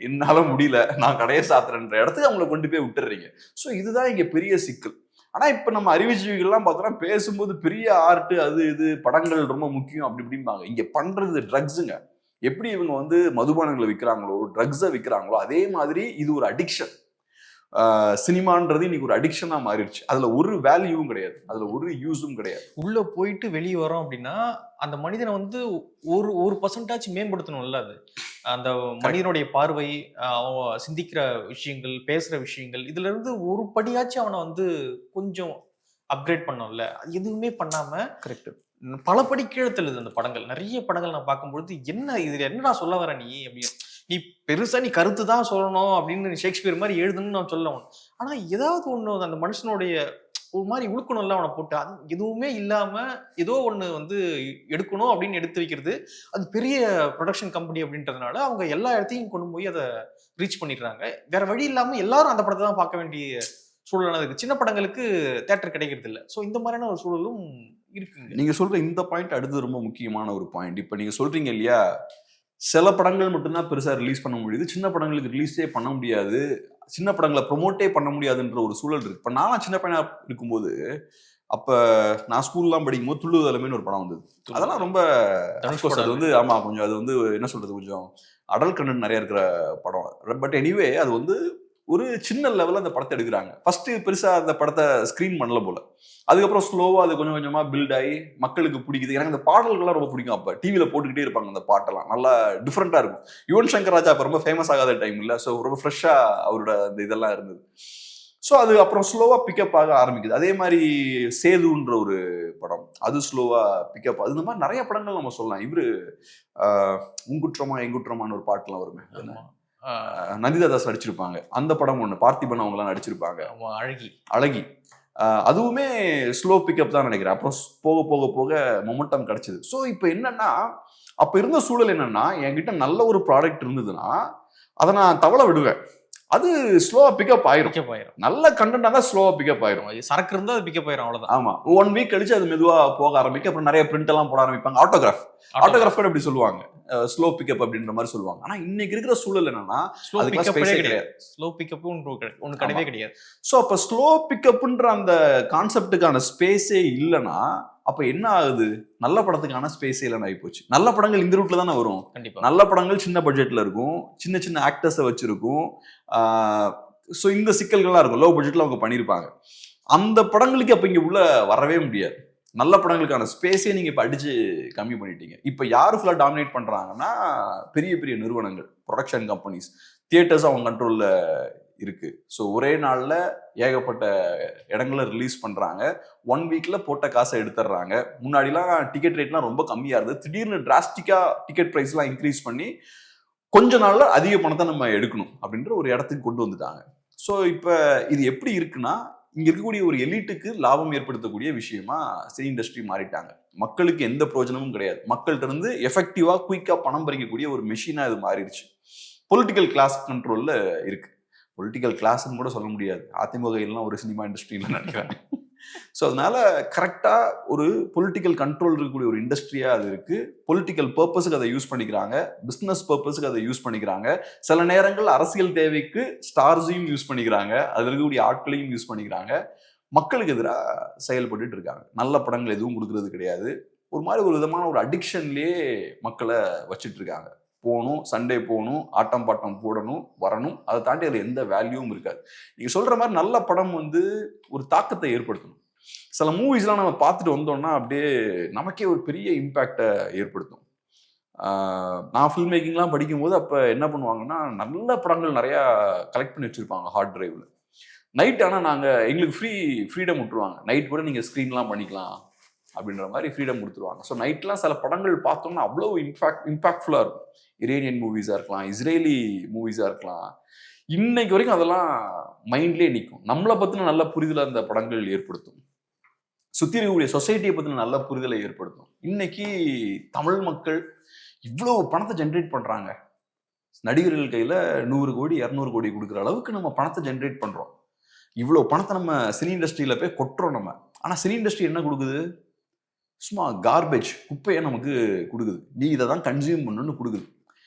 என்னால முடியல நான் கடையை சாத்துறன்ற இடத்துக்கு அவங்களை கொண்டு போய் விட்டுறீங்க. ஸோ இதுதான் இங்க பெரிய சிக்கல். ஆனா இப்ப நம்ம அறிவுஜீவிகள்லாம் பார்த்தோம்னா பேசும்போது பெரிய ஆர்ட் அது இது படங்கள் ரொம்ப முக்கியம் அப்படி இப்படிம்பாங்க. இங்க பண்றது ட்ரக்ஸுங்க. எப்படி இவங்க வந்து மதுபானங்களை விற்கிறாங்களோ, ட்ரக்ஸை விற்கிறாங்களோ, அதே மாதிரி இது ஒரு அடிக்ஷன். சினிமான்றது இன்னைக்கு ஒரு அடிக்ஷனா மாறிடுச்சு. அதுல ஒரு வேல்யூவும் கிடையாது, அதுல ஒரு யூஸும் கிடையாது. உள்ள போயிட்டு வெளியே வரோம் அப்படின்னா அந்த மனிதனை வந்து ஒரு பர்சன்டாச்சும் மேம்படுத்தணும்ல. அது அந்த மனிதனுடைய பார்வை, அவன் சிந்திக்கிற விஷயங்கள், பேசுற விஷயங்கள், இதுல இருந்து ஒரு படியாச்சும் அவனை வந்து கொஞ்சம் அப்கிரேட் பண்ணோம்ல. எதுவுமே பண்ணாம கரெக்ட் பல படி கீழே தள்ளுது அந்த படங்கள். நிறைய படங்கள் நான் பார்க்கும்பொழுது என்ன இதுல என்னடா சொல்ல வர நீ அப்படி. நீ பெருசா நீ கருத்து தான் சொல்லணும் அப்படின்னு ஷேக்ஸ்பியர் மாதிரி எழுதணும்னு நான் சொல்லணும். ஆனா ஏதாவது ஒண்ணு அந்த மனுஷனுடைய ஒரு மாதிரி உழுக்கணும்ல அவனை போட்டு, அது எதுவுமே இல்லாம ஏதோ ஒண்ணு வந்து எடுக்கணும் அப்படின்னு எடுத்து வைக்கிறது. அது பெரிய ப்ரொடக்ஷன் கம்பெனி அப்படின்றதுனால அவங்க எல்லா இடத்தையும் கொண்டு போய் அதை ரீச் பண்ணிடுறாங்க. வேற வழி இல்லாம எல்லாரும் அந்த படத்தை தான் பார்க்க வேண்டிய சூழலான இருக்கு. சின்ன படங்களுக்கு தியேட்டர் கிடைக்கிறது இல்ல. சோ இந்த மாதிரியான ஒரு சூழலும் இருக்குங்க. நீங்க சொல்ற இந்த பாயிண்ட் அடுத்து ரொம்ப முக்கியமான ஒரு பாயிண்ட். இப்ப நீங்க சொல்றீங்க இல்லையா, சில படங்கள் மட்டும்தான் பெருசா ரிலீஸ் பண்ண முடியுது, சின்ன படங்களுக்கு ரிலீஸே பண்ண முடியாது, சின்ன படங்களை ப்ரொமோட்டே பண்ண முடியாதுன்ற ஒரு சூழல் இருக்கு. இப்ப நான் சின்ன பையனா இருக்கும்போது, அப்ப நான் ஸ்கூல்லாம் படிக்கும்போது துள்ளுதலமேன்னு ஒரு படம் வந்தது. அதெல்லாம் ரொம்ப அது வந்து ஆமா கொஞ்சம் அது வந்து என்ன சொல்றது, கொஞ்சம் அடல் கண்டென்ட் நிறைய இருக்கிற படம். பட் எனிவே அது வந்து ஒரு சின்ன லெவல்ல அந்த படத்தை எடுக்கிறாங்க. ஃபர்ஸ்ட் பெருசா அந்த படத்தை ஸ்கிரீன் பண்ணல போல, அதுக்கப்புறம் ஸ்லோவா அது கொஞ்சம் கொஞ்சமா பில்ட் ஆகி மக்களுக்கு பிடிக்குது. எனக்கு அந்த பாடல்கள்லாம் ரொம்ப பிடிக்கும். அப்ப டிவியில போட்டுக்கிட்டே இருப்பாங்க அந்த பாட்டெல்லாம், நல்லா டிஃப்ரெண்டா இருக்கும். யுவன் சங்கர் ராஜா அப்ப ரொம்ப ஃபேமஸ் ஆகாத டைம் இல்ல, ஸோ ரொம்ப ஃப்ரெஷ்ஷா அவரோட அந்த இதெல்லாம் இருந்தது. ஸோ அது அப்புறம் ஸ்லோவா பிக்கப் ஆக ஆரம்பிக்குது. அதே மாதிரி சேதுன்ற ஒரு படம், அது ஸ்லோவா பிக்கப். அது இந்த மாதிரி நிறைய படங்கள் நம்ம சொல்லலாம். இவரு உங்குற்றமா எங்குற்றமான்னு ஒரு பாட்டுலாம் வருமே, நந்திதா தாஸ் நடிச்சிருப்பாங்க. அந்த படம் ஒண்ணு, பார்த்திபன் அவங்க எல்லாம் நடிச்சிருப்பாங்க. அழகி அதுவுமே ஸ்லோ பிக்கப் தான் நினைக்கிறேன். அப்புறம் போக போக போக மொமெண்டம் கிடைச்சது. ஸோ இப்போ என்னன்னா, அப்ப இருந்த சூழல் என்னன்னா, என்கிட்ட நல்ல ஒரு ப்ராடக்ட் இருந்ததுன்னா அதை நான் தவளை விடுவேன். அது ஸ்லோவா பிக்கப் ஆயிரும். நல்ல கண்டென்ட்டா தான் ஸ்லோவா பிக்கப் ஆயிரும். சரக்கு இருந்தா அது பிக்கப் ஆயிரும், அவ்வளவுதான். ஆமா, 1 வீக் கழிச்சு அது மெதுவா போக ஆரம்பிக்கும். அப்புறம் நிறைய பிரிண்ட் எல்லாம் போட ஆரம்பிப்பாங்க. ஆட்டோகிராஃப் கூட இப்படி சொல்லுவாங்க, ஸ்லோ பிக்கப் அப்படின்ற மாதிரி சொல்லுவாங்க. ஆனா இன்னைக்கு இருக்கிற சூழல் என்னன்னா, ஸ்லோ பிக்கப் ஒன்னு கிடையவே கிடையாது. சோ அப்ப ஸ்லோ பிக்கப்ன்ற அந்த கான்செப்டுக்கான ஸ்பேஸே இல்லைன்னா அப்ப என்ன ஆகுது, நல்ல படத்துக்கான ஸ்பேஸே இல்லைன்னு ஆகி போச்சு. நல்ல படங்கள் இந்த ரூட்ல தானே வரும். நல்ல படங்கள் சின்ன பட்ஜெட்ல இருக்கும், சின்ன சின்ன ஆக்டர்ஸை வச்சிருக்கும். ஸோ இந்த சிக்கல்கள்லாம் இருக்கும், லோ பட்ஜெட்ல அவங்க பண்ணியிருப்பாங்க. அந்த படங்களுக்கு அப்ப இங்க உள்ள வரவே முடியாது. நல்ல படங்களுக்கான ஸ்பேஸே நீங்க இப்ப அடிச்சு கம்மி பண்ணிட்டீங்க. இப்ப யாரு ஃபுல்லா டாமினேட் பண்றாங்கன்னா, பெரிய பெரிய நிறுவனங்கள், ப்ரொடக்ஷன் கம்பெனிஸ், தியேட்டர்ஸ் அவங்க கண்ட்ரோல்ல இருக்கு. ஸோ ஒரே நாள்ல ஏகப்பட்ட இடங்களை ரிலீஸ் பண்றாங்க. 1 வீக்ல போட்ட காசை எடுத்துடுறாங்க. முன்னாடிலாம் டிக்கெட் ரேட்லாம் ரொம்ப கம்மியா இருந்தது, திடீர்னு டிராஸ்டிக்கா டிக்கெட் பிரைஸ் எல்லாம் இன்க்ரீஸ் பண்ணி கொஞ்ச நாள்ல அதிக பணத்தை நம்ம எடுக்கணும் அப்படின்ற ஒரு இடத்துக்கு கொண்டு வந்துட்டாங்க. ஸோ இப்ப இது எப்படி இருக்குன்னா, இங்க இருக்கக்கூடிய ஒரு எலிட்டுக்கு லாபம் ஏற்படுத்தக்கூடிய விஷயமா சினி இண்டஸ்ட்ரி மாறிட்டாங்க. மக்களுக்கு எந்த பிரயோஜனமும் கிடையாது. மக்கள்கிட்ட இருந்து எஃபெக்டிவா குயிக்கா பணம் பறிக்கக்கூடிய ஒரு மெஷினா இது மாறிடுச்சு. பொலிட்டிக்கல் கிளாஸ் கண்ட்ரோல்ல இருக்கு. பொலிட்டிக்கல் கிளாஸ்ன்னு கூட சொல்ல முடியாது, அதிமுக எல்லாம் ஒரு சினிமா இண்டஸ்ட்ரியில நினைக்கிறாங்க. ஸோ அதனால கரெக்டா ஒரு பொலிட்டிக்கல் கண்ட்ரோல் இருக்கக்கூடிய ஒரு இண்டஸ்ட்ரியா அது இருக்கு. பொலிட்டிக்கல் பர்பஸுக்கு அதை யூஸ் பண்ணிக்கிறாங்க, பிசினஸ் பர்பஸுக்கு அதை யூஸ் பண்ணிக்கிறாங்க. சில நேரங்கள் அரசியல் தேவைக்கு ஸ்டார்ஸையும் யூஸ் பண்ணிக்கிறாங்க, அதுல இருக்கக்கூடிய ஆட்களையும் யூஸ் பண்ணிக்கிறாங்க. மக்களுக்கு எதிராக செயல்பட்டு இருக்காங்க. நல்ல படங்கள் எதுவும் கொடுக்கறது கிடையாது. ஒரு மாதிரி ஒரு விதமான ஒரு அடிக்ஷன்லயே மக்களை வச்சுட்டு இருக்காங்க. போகணும், சண்டே போகணும், ஆட்டம் பாட்டம் போடணும், வரணும். அதை தாண்டி அது எந்த வேல்யூவும் இருக்காது. நீங்க சொல்ற மாதிரி நல்ல படம் வந்து ஒரு தாக்கத்தை ஏற்படுத்தணும். சில மூவிஸ்லாம் நம்ம பார்த்துட்டு வந்தோம்னா அப்படியே நமக்கே ஒரு பெரிய இம்பேக்டை ஏற்படுத்தும். நான் ஃபில்ம் மேக்கிங்லாம் படிக்கும்போது அப்போ என்ன பண்ணுவாங்கன்னா, நல்ல படங்கள் நிறையா கலெக்ட் பண்ணி வச்சுருப்பாங்க ஹார்ட் டிரைவில். நைட் ஆனால் எங்களுக்கு ஃப்ரீடம் விட்டுருவாங்க. நைட் கூட நீங்கள் ஸ்க்ரீன்லாம் பண்ணிக்கலாம் அப்படின்ற மாதிரி ஃப்ரீடம் கொடுத்துருவாங்க. ஸோ நைட்லாம் சில படங்கள் பார்த்தோம்னா அவ்வளோ இம்பாக்ட்ஃபுல்லாக இருக்கும். இரானியன் மூவிஸாக இருக்கலாம், இஸ்ரேலி மூவிஸாக இருக்கலாம். இன்னைக்கு வரைக்கும் அதெல்லாம் மைண்ட்லேயே நிற்கும். நம்மளை பற்றின நல்ல புரிதலை அந்த படங்கள் ஏற்படுத்தும். சுற்றி இருக்கக்கூடிய சொசைட்டியை பற்றின நல்ல புரிதலை ஏற்படுத்தும். இன்னைக்கு தமிழ் மக்கள் இவ்வளோ பணத்தை ஜென்ரேட் பண்ணுறாங்க. நடிகர்கள் கையில் 100 கோடி 200 கோடி கொடுக்குற அளவுக்கு நம்ம பணத்தை ஜென்ரேட் பண்ணுறோம். இவ்வளோ பணத்தை நம்ம சினி இண்டஸ்ட்ரியில் போய் கொட்டுறோம் நம்ம. ஆனால் சினி இண்டஸ்ட்ரி என்ன கொடுக்குது? சும்மா கார்பேஜ், குப்பையை நமக்கு கொடுக்குது. நீ இதை தான் கன்சியூம் பண்ணணும்னு கொடுக்குது.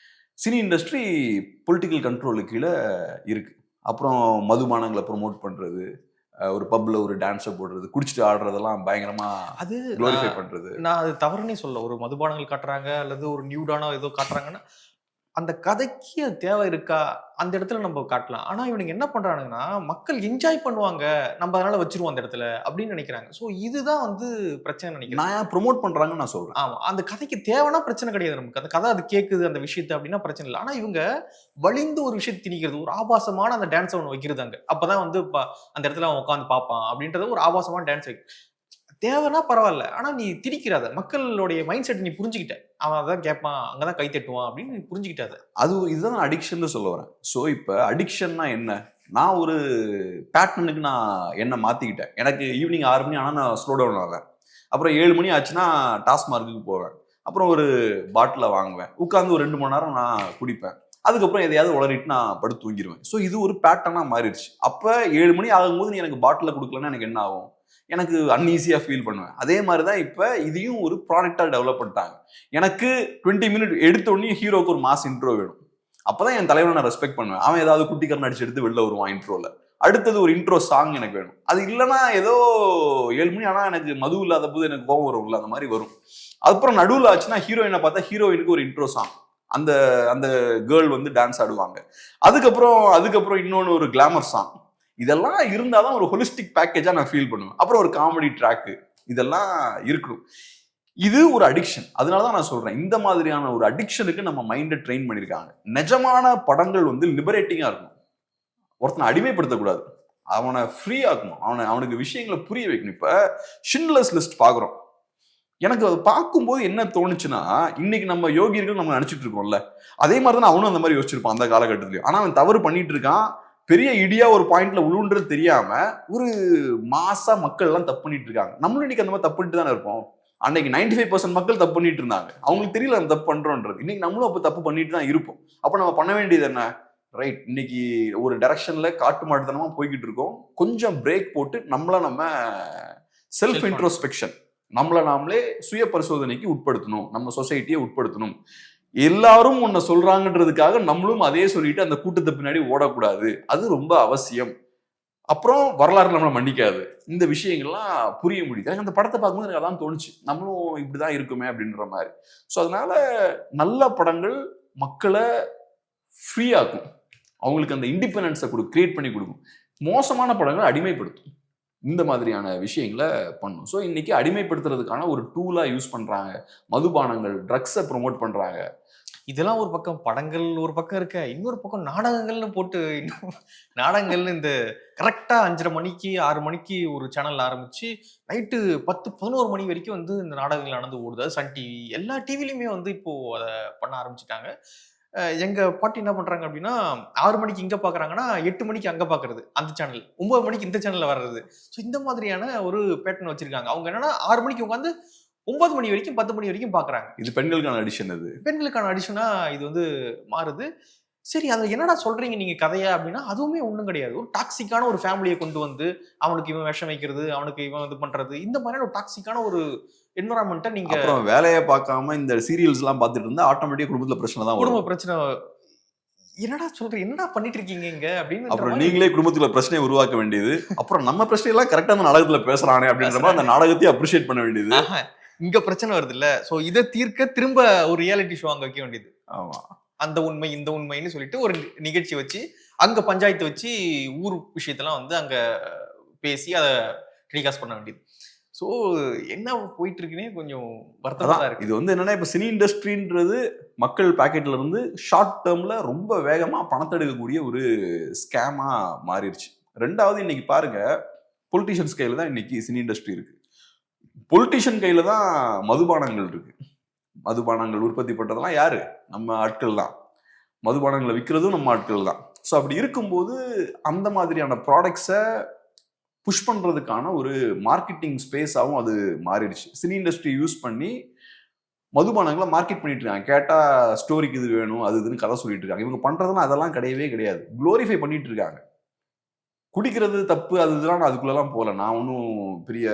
சினி இண்டஸ்ட்ரி பொலிட்டிக்கல் கண்ட்ரோலுக்கு கீழே இருக்கு. அப்புறம் மதுபானங்களை ப்ரொமோட் பண்றது, ஒரு பப்ல ஒரு டான்ஸை போடுறது, குடிச்சிட்டு ஆடுறதெல்லாம் பயங்கரமா அது குளோரிஃபை பண்றது. நான் அது தவறுனே சொல்ல, ஒரு மதுபானங்கள் காட்டுறாங்க அல்லது ஒரு நியூடான ஏதோ காட்டுறாங்கன்னா அந்த கதைக்கு அது தேவை இருக்கா, அந்த இடத்துல நம்ம காட்டலாம். ஆனா இவனுங்க என்ன பண்றானுங்கன்னா, மக்கள் என்ஜாய் பண்ணுவாங்க, நம்ம அதனால வச்சிருவோம் அந்த இடத்துல அப்படின்னு நினைக்கிறாங்க. ஸோ இதுதான் வந்து பிரச்சனை நினைக்கிறேன். நான் ப்ரொமோட் பண்றாங்கன்னு நான் சொல்றேன். ஆமா, அந்த கதைக்கு தேவைன்னா பிரச்சனை கிடையாது. நமக்கு அந்த கதை அது கேட்குது அந்த விஷயத்தை அப்படின்னா பிரச்சனை இல்லை. ஆனா இவங்க வலிந்து ஒரு விஷயத்தை திணிக்கிறது, ஒரு ஆபாசமான அந்த டான்ஸ் ஒன்று வைக்கிறது அங்க. அப்பதான் வந்து அந்த இடத்துல அவன் உட்காந்து பார்ப்பான் அப்படின்றத ஒரு ஆபாசமான டான்ஸ் வைக்க. தேவைன்னா பரவாயில்ல, ஆனா நீ திணிக்கிறாத. மக்களுடைய மைண்ட் செட் நீ புரிஞ்சுக்கிட்ட. அவன் அதான் கேட்பான், அங்கதான் கை தட்டுவான் அப்படின்னு நீ புரிஞ்சுக்கிட்டாத. இதுதான் அடிக்ஷன் சொல்ல வரேன். ஸோ இப்போ அடிக்ஷன்னா என்ன? நான் ஒரு பேட்டர்னுக்கு நான் என்ன மாத்திக்கிட்டேன். எனக்கு ஈவினிங் 6 மணி ஆனால் நான் ஸ்லோ டவுன் ஆவேன். அப்புறம் 7 மணி ஆச்சுன்னா டாஸ்மார்க்குக்கு போவேன். அப்புறம் ஒரு பாட்டிலை வாங்குவேன், உட்காந்து ஒரு 2 மணி நேரம் நான் குடிப்பேன். அதுக்கப்புறம் எதையாவது உளறிட்டு நான் படுத்து தூங்கிடுவேன். ஸோ இது ஒரு பேட்டர்னாக மாறிடுச்சு. அப்போ 7 மணி ஆகும்போது நீ எனக்கு பாட்டிலை கொடுக்கலன்னா எனக்கு என்ன ஆகும்? எனக்கு அன்ஈஸியாக ஃபீல் பண்ணுவேன். அதே மாதிரி தான் இப்போ இதையும் ஒரு ப்ராடக்டாக டெவலப் பண்ணிட்டாங்க. எனக்கு 20 மினிட் எடுத்தோடனே ஹீரோக்கு ஒரு மாஸ் இன்ட்ரோ வேணும். அப்போதான் என் தலைவனை நான் ரெஸ்பெக்ட் பண்ணுவேன். அவன் ஏதாவது குட்டிக்கரணை அடிச்சு எடுத்து வெளில வருவான் இன்ட்ரோவில். அடுத்தது ஒரு இன்ட்ரோ சாங் எனக்கு வேணும். அது இல்லைன்னா ஏதோ 7 மணி ஆனால் எனக்கு மது இல்லாத போது எனக்கு கோவம் வரும்ல, அந்த மாதிரி வரும். அதுக்கப்புறம் நடுவில் ஆச்சுன்னா ஹீரோயினை பார்த்தா ஹீரோயினுக்கு ஒரு இன்ட்ரோ சாங், அந்த அந்த கேர்ள் வந்து டான்ஸ் ஆடுவாங்க. அதுக்கப்புறம் இன்னொன்று ஒரு கிளாமர் சாங். இதெல்லாம் இருந்தாதான் ஒரு ஹோலிஸ்டிக் பேக்கேஜா நான் ஃபீல் பண்ணுவேன். அப்புறம் ஒரு காமெடி ட்ராக்கு, இதெல்லாம் இருக்கணும். இது ஒரு அடிக்ஷன். அதனாலதான் நான் சொல்றேன், இந்த மாதிரியான ஒரு அடிக்ஷனுக்கு நம்ம மைண்டை ட்ரெயின் பண்ணிருக்காங்க. நிஜமான படங்கள் வந்து லிபரேட்டிங்கா இருக்கும். ஒருத்தனை அடிமைப்படுத்தக்கூடாது, அவனை ஃப்ரீ ஆக்கணும், அவனுக்கு விஷயங்களை புரிய வைக்கணும். இப்ப ஷிண்ட்லர்ஸ் லிஸ்ட் பாக்குறோம். எனக்கு அதை பார்க்கும்போது என்ன தோணுச்சுன்னா, இன்னைக்கு நம்ம யோகியர்கள் நம்ம நினைச்சிட்டு இருக்கோம்ல, அதே மாதிரி தான் அவனும் அந்த மாதிரி யோசிச்சிருப்பான் அந்த காலகட்டத்திலயும். ஆனா அவன் தவறு பண்ணிட்டு இருக்கான். பெரிய இடியா ஒரு பாயிண்ட்ல உழுன்றது தெரியாம ஒரு மாசா மக்கள் எல்லாம் தப்பு பண்ணிட்டு இருக்காங்க. நம்மளும் இன்னைக்கு அந்த மாதிரி தப்பு பண்ணிட்டு தானே இருப்போம். அன்னைக்கு 95% மக்கள் தப்பு பண்ணிட்டு இருந்தாங்க. அவங்களுக்கு தெரியல நம்ம தப்பு பண்றோன்றது. இன்னைக்கு நம்மளும் அப்ப தப்பு பண்ணிட்டு தான் இருப்போம். அப்ப நம்ம பண்ண வேண்டியது என்ன? ரைட், இன்னைக்கு ஒரு டைரக்ஷன்ல காட்டு மாட்டுத்தனமா போய்கிட்டு இருக்கோம். கொஞ்சம் பிரேக் போட்டு நம்ம செல்ஃப் இன்ட்ரோஸ்பெக்ஷன், நம்மளை நாமளே சுய பரிசோதனைக்கு உட்படுத்தணும், நம்ம சொசைட்டியை உட்படுத்தணும். எல்லாரும் உன்னை சொல்றாங்கன்றதுக்காக நம்மளும் அதே சொல்லிட்டு அந்த கூட்டத்தை பின்னாடி ஓடக்கூடாது, அது ரொம்ப அவசியம். அப்புறம் வரலாறு நம்மளை மன்னிக்காது. இந்த விஷயங்கள்லாம் புரிய முடியுது. எனக்கு அந்த படத்தை பார்க்கும்போது எனக்கு அதான் தோணுச்சு, நம்மளும் இப்படிதான் இருக்குமே அப்படின்ற மாதிரி. ஸோ அதனால நல்ல படங்கள் மக்களை ஃப்ரீ ஆக்கும், அவங்களுக்கு அந்த இண்டிபெண்டன்ஸை கிரியேட் பண்ணி கொடுக்கும். மோசமான படங்களை அடிமைப்படுத்தும். இந்த மாதிரியான விஷயங்களை பண்ணும். ஸோ இன்னைக்கு அடிமைப்படுத்துறதுக்கான ஒரு டூலா யூஸ் பண்றாங்க. மதுபானங்கள், ட்ரக்ஸை ப்ரொமோட் பண்றாங்க. இதெல்லாம் ஒரு பக்கம், படங்கள் ஒரு பக்கம் இருக்க, இன்னொரு பக்கம் நாடகங்கள்னு போட்டு, நாடகங்கள்னு இந்த கரெக்டா 5:30 மணிக்கு 6 மணிக்கு ஒரு சேனல் ஆரம்பிச்சு நைட்டு 10-11 மணி வரைக்கும் வந்து இந்த நாடகங்கள் நடந்து ஓடுது. சன் டிவி, எல்லா டிவிலையுமே வந்து இப்போ அதை பண்ண ஆரம்பிச்சுட்டாங்க. எங்க பாட்டி என்ன பண்றாங்க அப்படின்னா, 6 மணிக்கு இங்க பாக்குறாங்கன்னா 8 மணிக்கு அங்க பாக்குறது அந்த சேனல், 9 மணிக்கு இந்த சேனல்ல வர்றது. ஸோ இந்த மாதிரியான ஒரு பேட்டர்ன் வச்சிருக்காங்க. அவங்க என்னன்னா 6 மணிக்கு உட்காந்து 9 மணி வரைக்கும் 10 மணி வரைக்கும் பாக்குறாங்க. இது பெண்களுக்கான அடிஷன். இது பெண்களுக்கான அடிஷனா இது வந்து மாறுது. சரி, அதை என்னடா சொல்றீங்க நீங்க கதையா அப்படின்னா, அதுவுமே ஒண்ணும் கிடையாது. ஒரு டாக்ஸிக்கான ஒரு ஃபேமிலியை கொண்டு வந்து அவனுக்கு இவன் விஷம் வைக்கிறது, அவனுக்கு இவன் இது பண்றது, இந்த மாதிரியான ஒரு டாக்ஸிக்கான ஒரு என்வரான்மெண்ட்டை நீங்க அப்புறம் வேலையை பார்க்காம இந்த சீரியல்ஸ் எல்லாம் பார்த்துட்டு இருந்தா ஆட்டோமேட்டிக்கா குடும்பத்துல பிரச்சனை தான், குடும்ப பிரச்சனை. என்னடா சொல்ற, என்னடா பண்ணிட்டு இருக்கீங்க இங்க அப்படின்னு. அப்புறம் நீங்களே குடும்பத்துல பிரச்சனையை உருவாக்க வேண்டியது. அப்புறம் நம்ம பிரச்சனையெல்லாம் கரெக்டா அந்த நாடகத்துல பேசுறானே அப்படின்ற மாதிரி அந்த நாடகத்தையும் அப்ரிஷியேட் பண்ண வேண்டியது. இங்க பிரச்சனை வருது இல்ல, சோ இதை தீர்க்க திரும்ப ஒரு ரியாலிட்டி ஷோ அங்க வைக்க வேண்டியது. ஆமா, அந்த உண்மை இந்த உண்மைன்னு சொல்லிட்டு ஒரு நிகழ்ச்சி வச்சு அங்க பஞ்சாயத்து வச்சு ஊர் விஷயத்தெல்லாம் வந்து அங்க பேசி அதை டெலிகாஸ்ட் பண்ண வேண்டியது. ஸோ என்ன போயிட்டு இருக்குன்னே கொஞ்சம் வருத்தமா தான் இருக்கு. இது வந்து என்னன்னா, இப்போ சினி இண்டஸ்ட்ரின்றது மக்கள் பாக்கெட்ல இருந்து ஷார்ட் டேர்ம்ல ரொம்ப வேகமா பணத்தை எடுக்கக்கூடிய ஒரு ஸ்கேமா மாறிடுச்சு. ரெண்டாவது, இன்னைக்கு பாருங்க, பொலிட்டிஷியன்ஸ் கையில தான் இன்னைக்கு சினி இண்டஸ்ட்ரி இருக்கு. பொலிட்டிஷியன் கையில தான் மதுபானங்கள் இருக்கு. மதுபானங்கள் உற்பத்தி பண்றதெல்லாம் யாரு? நம்ம ஆட்கள் தான். மதுபானங்களை விற்கிறதும் நம்ம ஆட்கள் தான். ஸோ அப்படி இருக்கும்போது அந்த மாதிரியான ப்ராடக்ட்ஸை புஷ் பண்றதுக்கான ஒரு மார்க்கெட்டிங் ஸ்பேஸாகவும் அது மாறிடுச்சு. சினி இண்டஸ்ட்ரி யூஸ் பண்ணி மதுபானங்களை மார்க்கெட் பண்ணிட்டு இருக்காங்க. கேட்டா ஸ்டோரிக்கு இது வேணும், அது இதுன்னு கதை சொல்லிட்டு இருக்காங்க. இவங்க பண்றதுன்னா அதெல்லாம் கிடையவே கிடையாது, குளோரிஃபை பண்ணிட்டு இருக்காங்க. குடிக்கிறது தப்பு அது இதெல்லாம் நான் அதுக்குள்ளெல்லாம் போகல. நான் ஒன்றும் பெரிய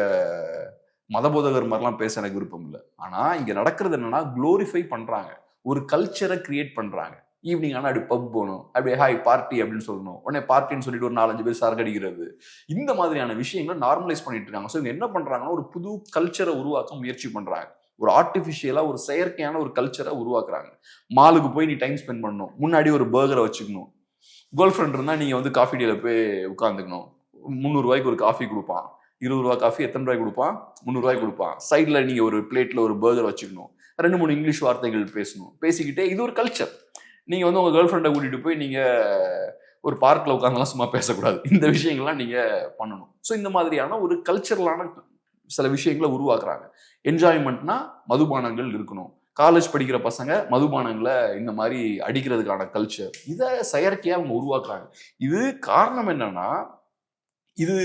மதபோதகர் மாதிரிலாம் பேச எனக்கு விருப்பம் இல்லை. ஆனா இங்க நடக்கிறது என்னன்னா, குளோரிஃபை பண்றாங்க, ஒரு கல்ச்சரை கிரியேட் பண்றாங்க. ஈவினிங் ஆனால் அப்படி பப் போகணும், அப்படியே ஹாய் பார்ட்டி அப்படின்னு சொல்லணும், உடனே பார்ட்டின்னு சொல்லிட்டு ஒரு 4-5 பேர் சரக்கு அடிக்கிறது, இந்த மாதிரியான விஷயங்களை நார்மலைஸ் பண்ணிட்டு இருக்காங்க. ஸோ இவங்க என்ன பண்றாங்கன்னா, ஒரு புது கல்ச்சரை உருவாக்க முயற்சி பண்றாங்க. ஒரு ஆர்டிஃபிஷியலா ஒரு செயற்கையான ஒரு கல்ச்சரை உருவாக்குறாங்க. மாலுக்கு போய் நீ டைம் ஸ்பெண்ட் பண்ணணும், முன்னாடி ஒரு பர்கரை வச்சுக்கணும், கேர்ள் ஃப்ரெண்ட் இருந்தா நீங்க வந்து காஃபி டேல போய் உட்காந்துக்கணும், 300 ரூபாய்க்கு ஒரு காஃபி கொடுப்பான், 20 ரூபா காஃபி எத்தனை ரூபாய்க்கு கொடுப்பான்? 300 ரூபாய்க்கு கொடுப்பான். சைட்ல நீங்க ஒரு பிளேட்ல ஒரு பர்கர் வச்சுக்கணும், 2-3 இங்கிலீஷ் வார்த்தைகள் பேசணும், பேசிக்கிட்டே இது ஒரு கல்ச்சர். நீங்க வந்து உங்க கேர்ள் ஃப்ரெண்டை கூட்டிட்டு போய் நீங்க ஒரு பார்க்ல உட்கார்ந்தெல்லாம் சும்மா பேசக்கூடாது. இந்த விஷயங்கள்லாம் நீங்க பண்ணணும். ஸோ இந்த மாதிரியான ஒரு கல்ச்சரலான சில விஷயங்களை உருவாக்குறாங்க. என்ஜாய்மெண்ட்னா மதுபானங்கள் இருக்கணும், காலேஜ் படிக்கிற பசங்க மதுபானங்களை இந்த மாதிரி அடிக்கிறதுக்கான கல்ச்சர், இதை செயற்கையா அவங்க உருவாக்குறாங்க. இது காரணம் என்னன்னா, இது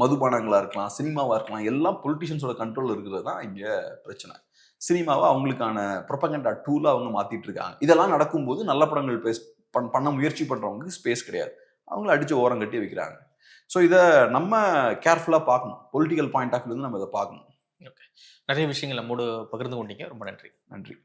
மதுபானங்களா இருக்கலாம், சினிமாவா இருக்கலாம், எல்லாம் பொலிட்டிஷியன்ஸோட கண்ட்ரோல் இருக்கிறது தான் இங்க பிரச்சனை. சினிமாவை அவங்களுக்கான ப்ரொபகண்டா டூலா அவங்க மாத்திட்டு இருக்காங்க. இதெல்லாம் நடக்கும்போது நல்ல படங்கள் பண்ண முயற்சி பண்றவங்களுக்கு ஸ்பேஸ் கிடையாது, அவங்கள அடிச்சு ஓரம் கட்டி வைக்கிறாங்க. ஸோ இதை நம்ம கேர்ஃபுல்லா பார்க்கணும், பொலிட்டிக்கல் பாயிண்ட் ஆஃப் வியூ நம்ம இதை பார்க்கணும். ஓகே, நிறைய விஷயங்கள் நம்மோடு பகிர்ந்து கொண்டீங்க, ரொம்ப நன்றி. நன்றி.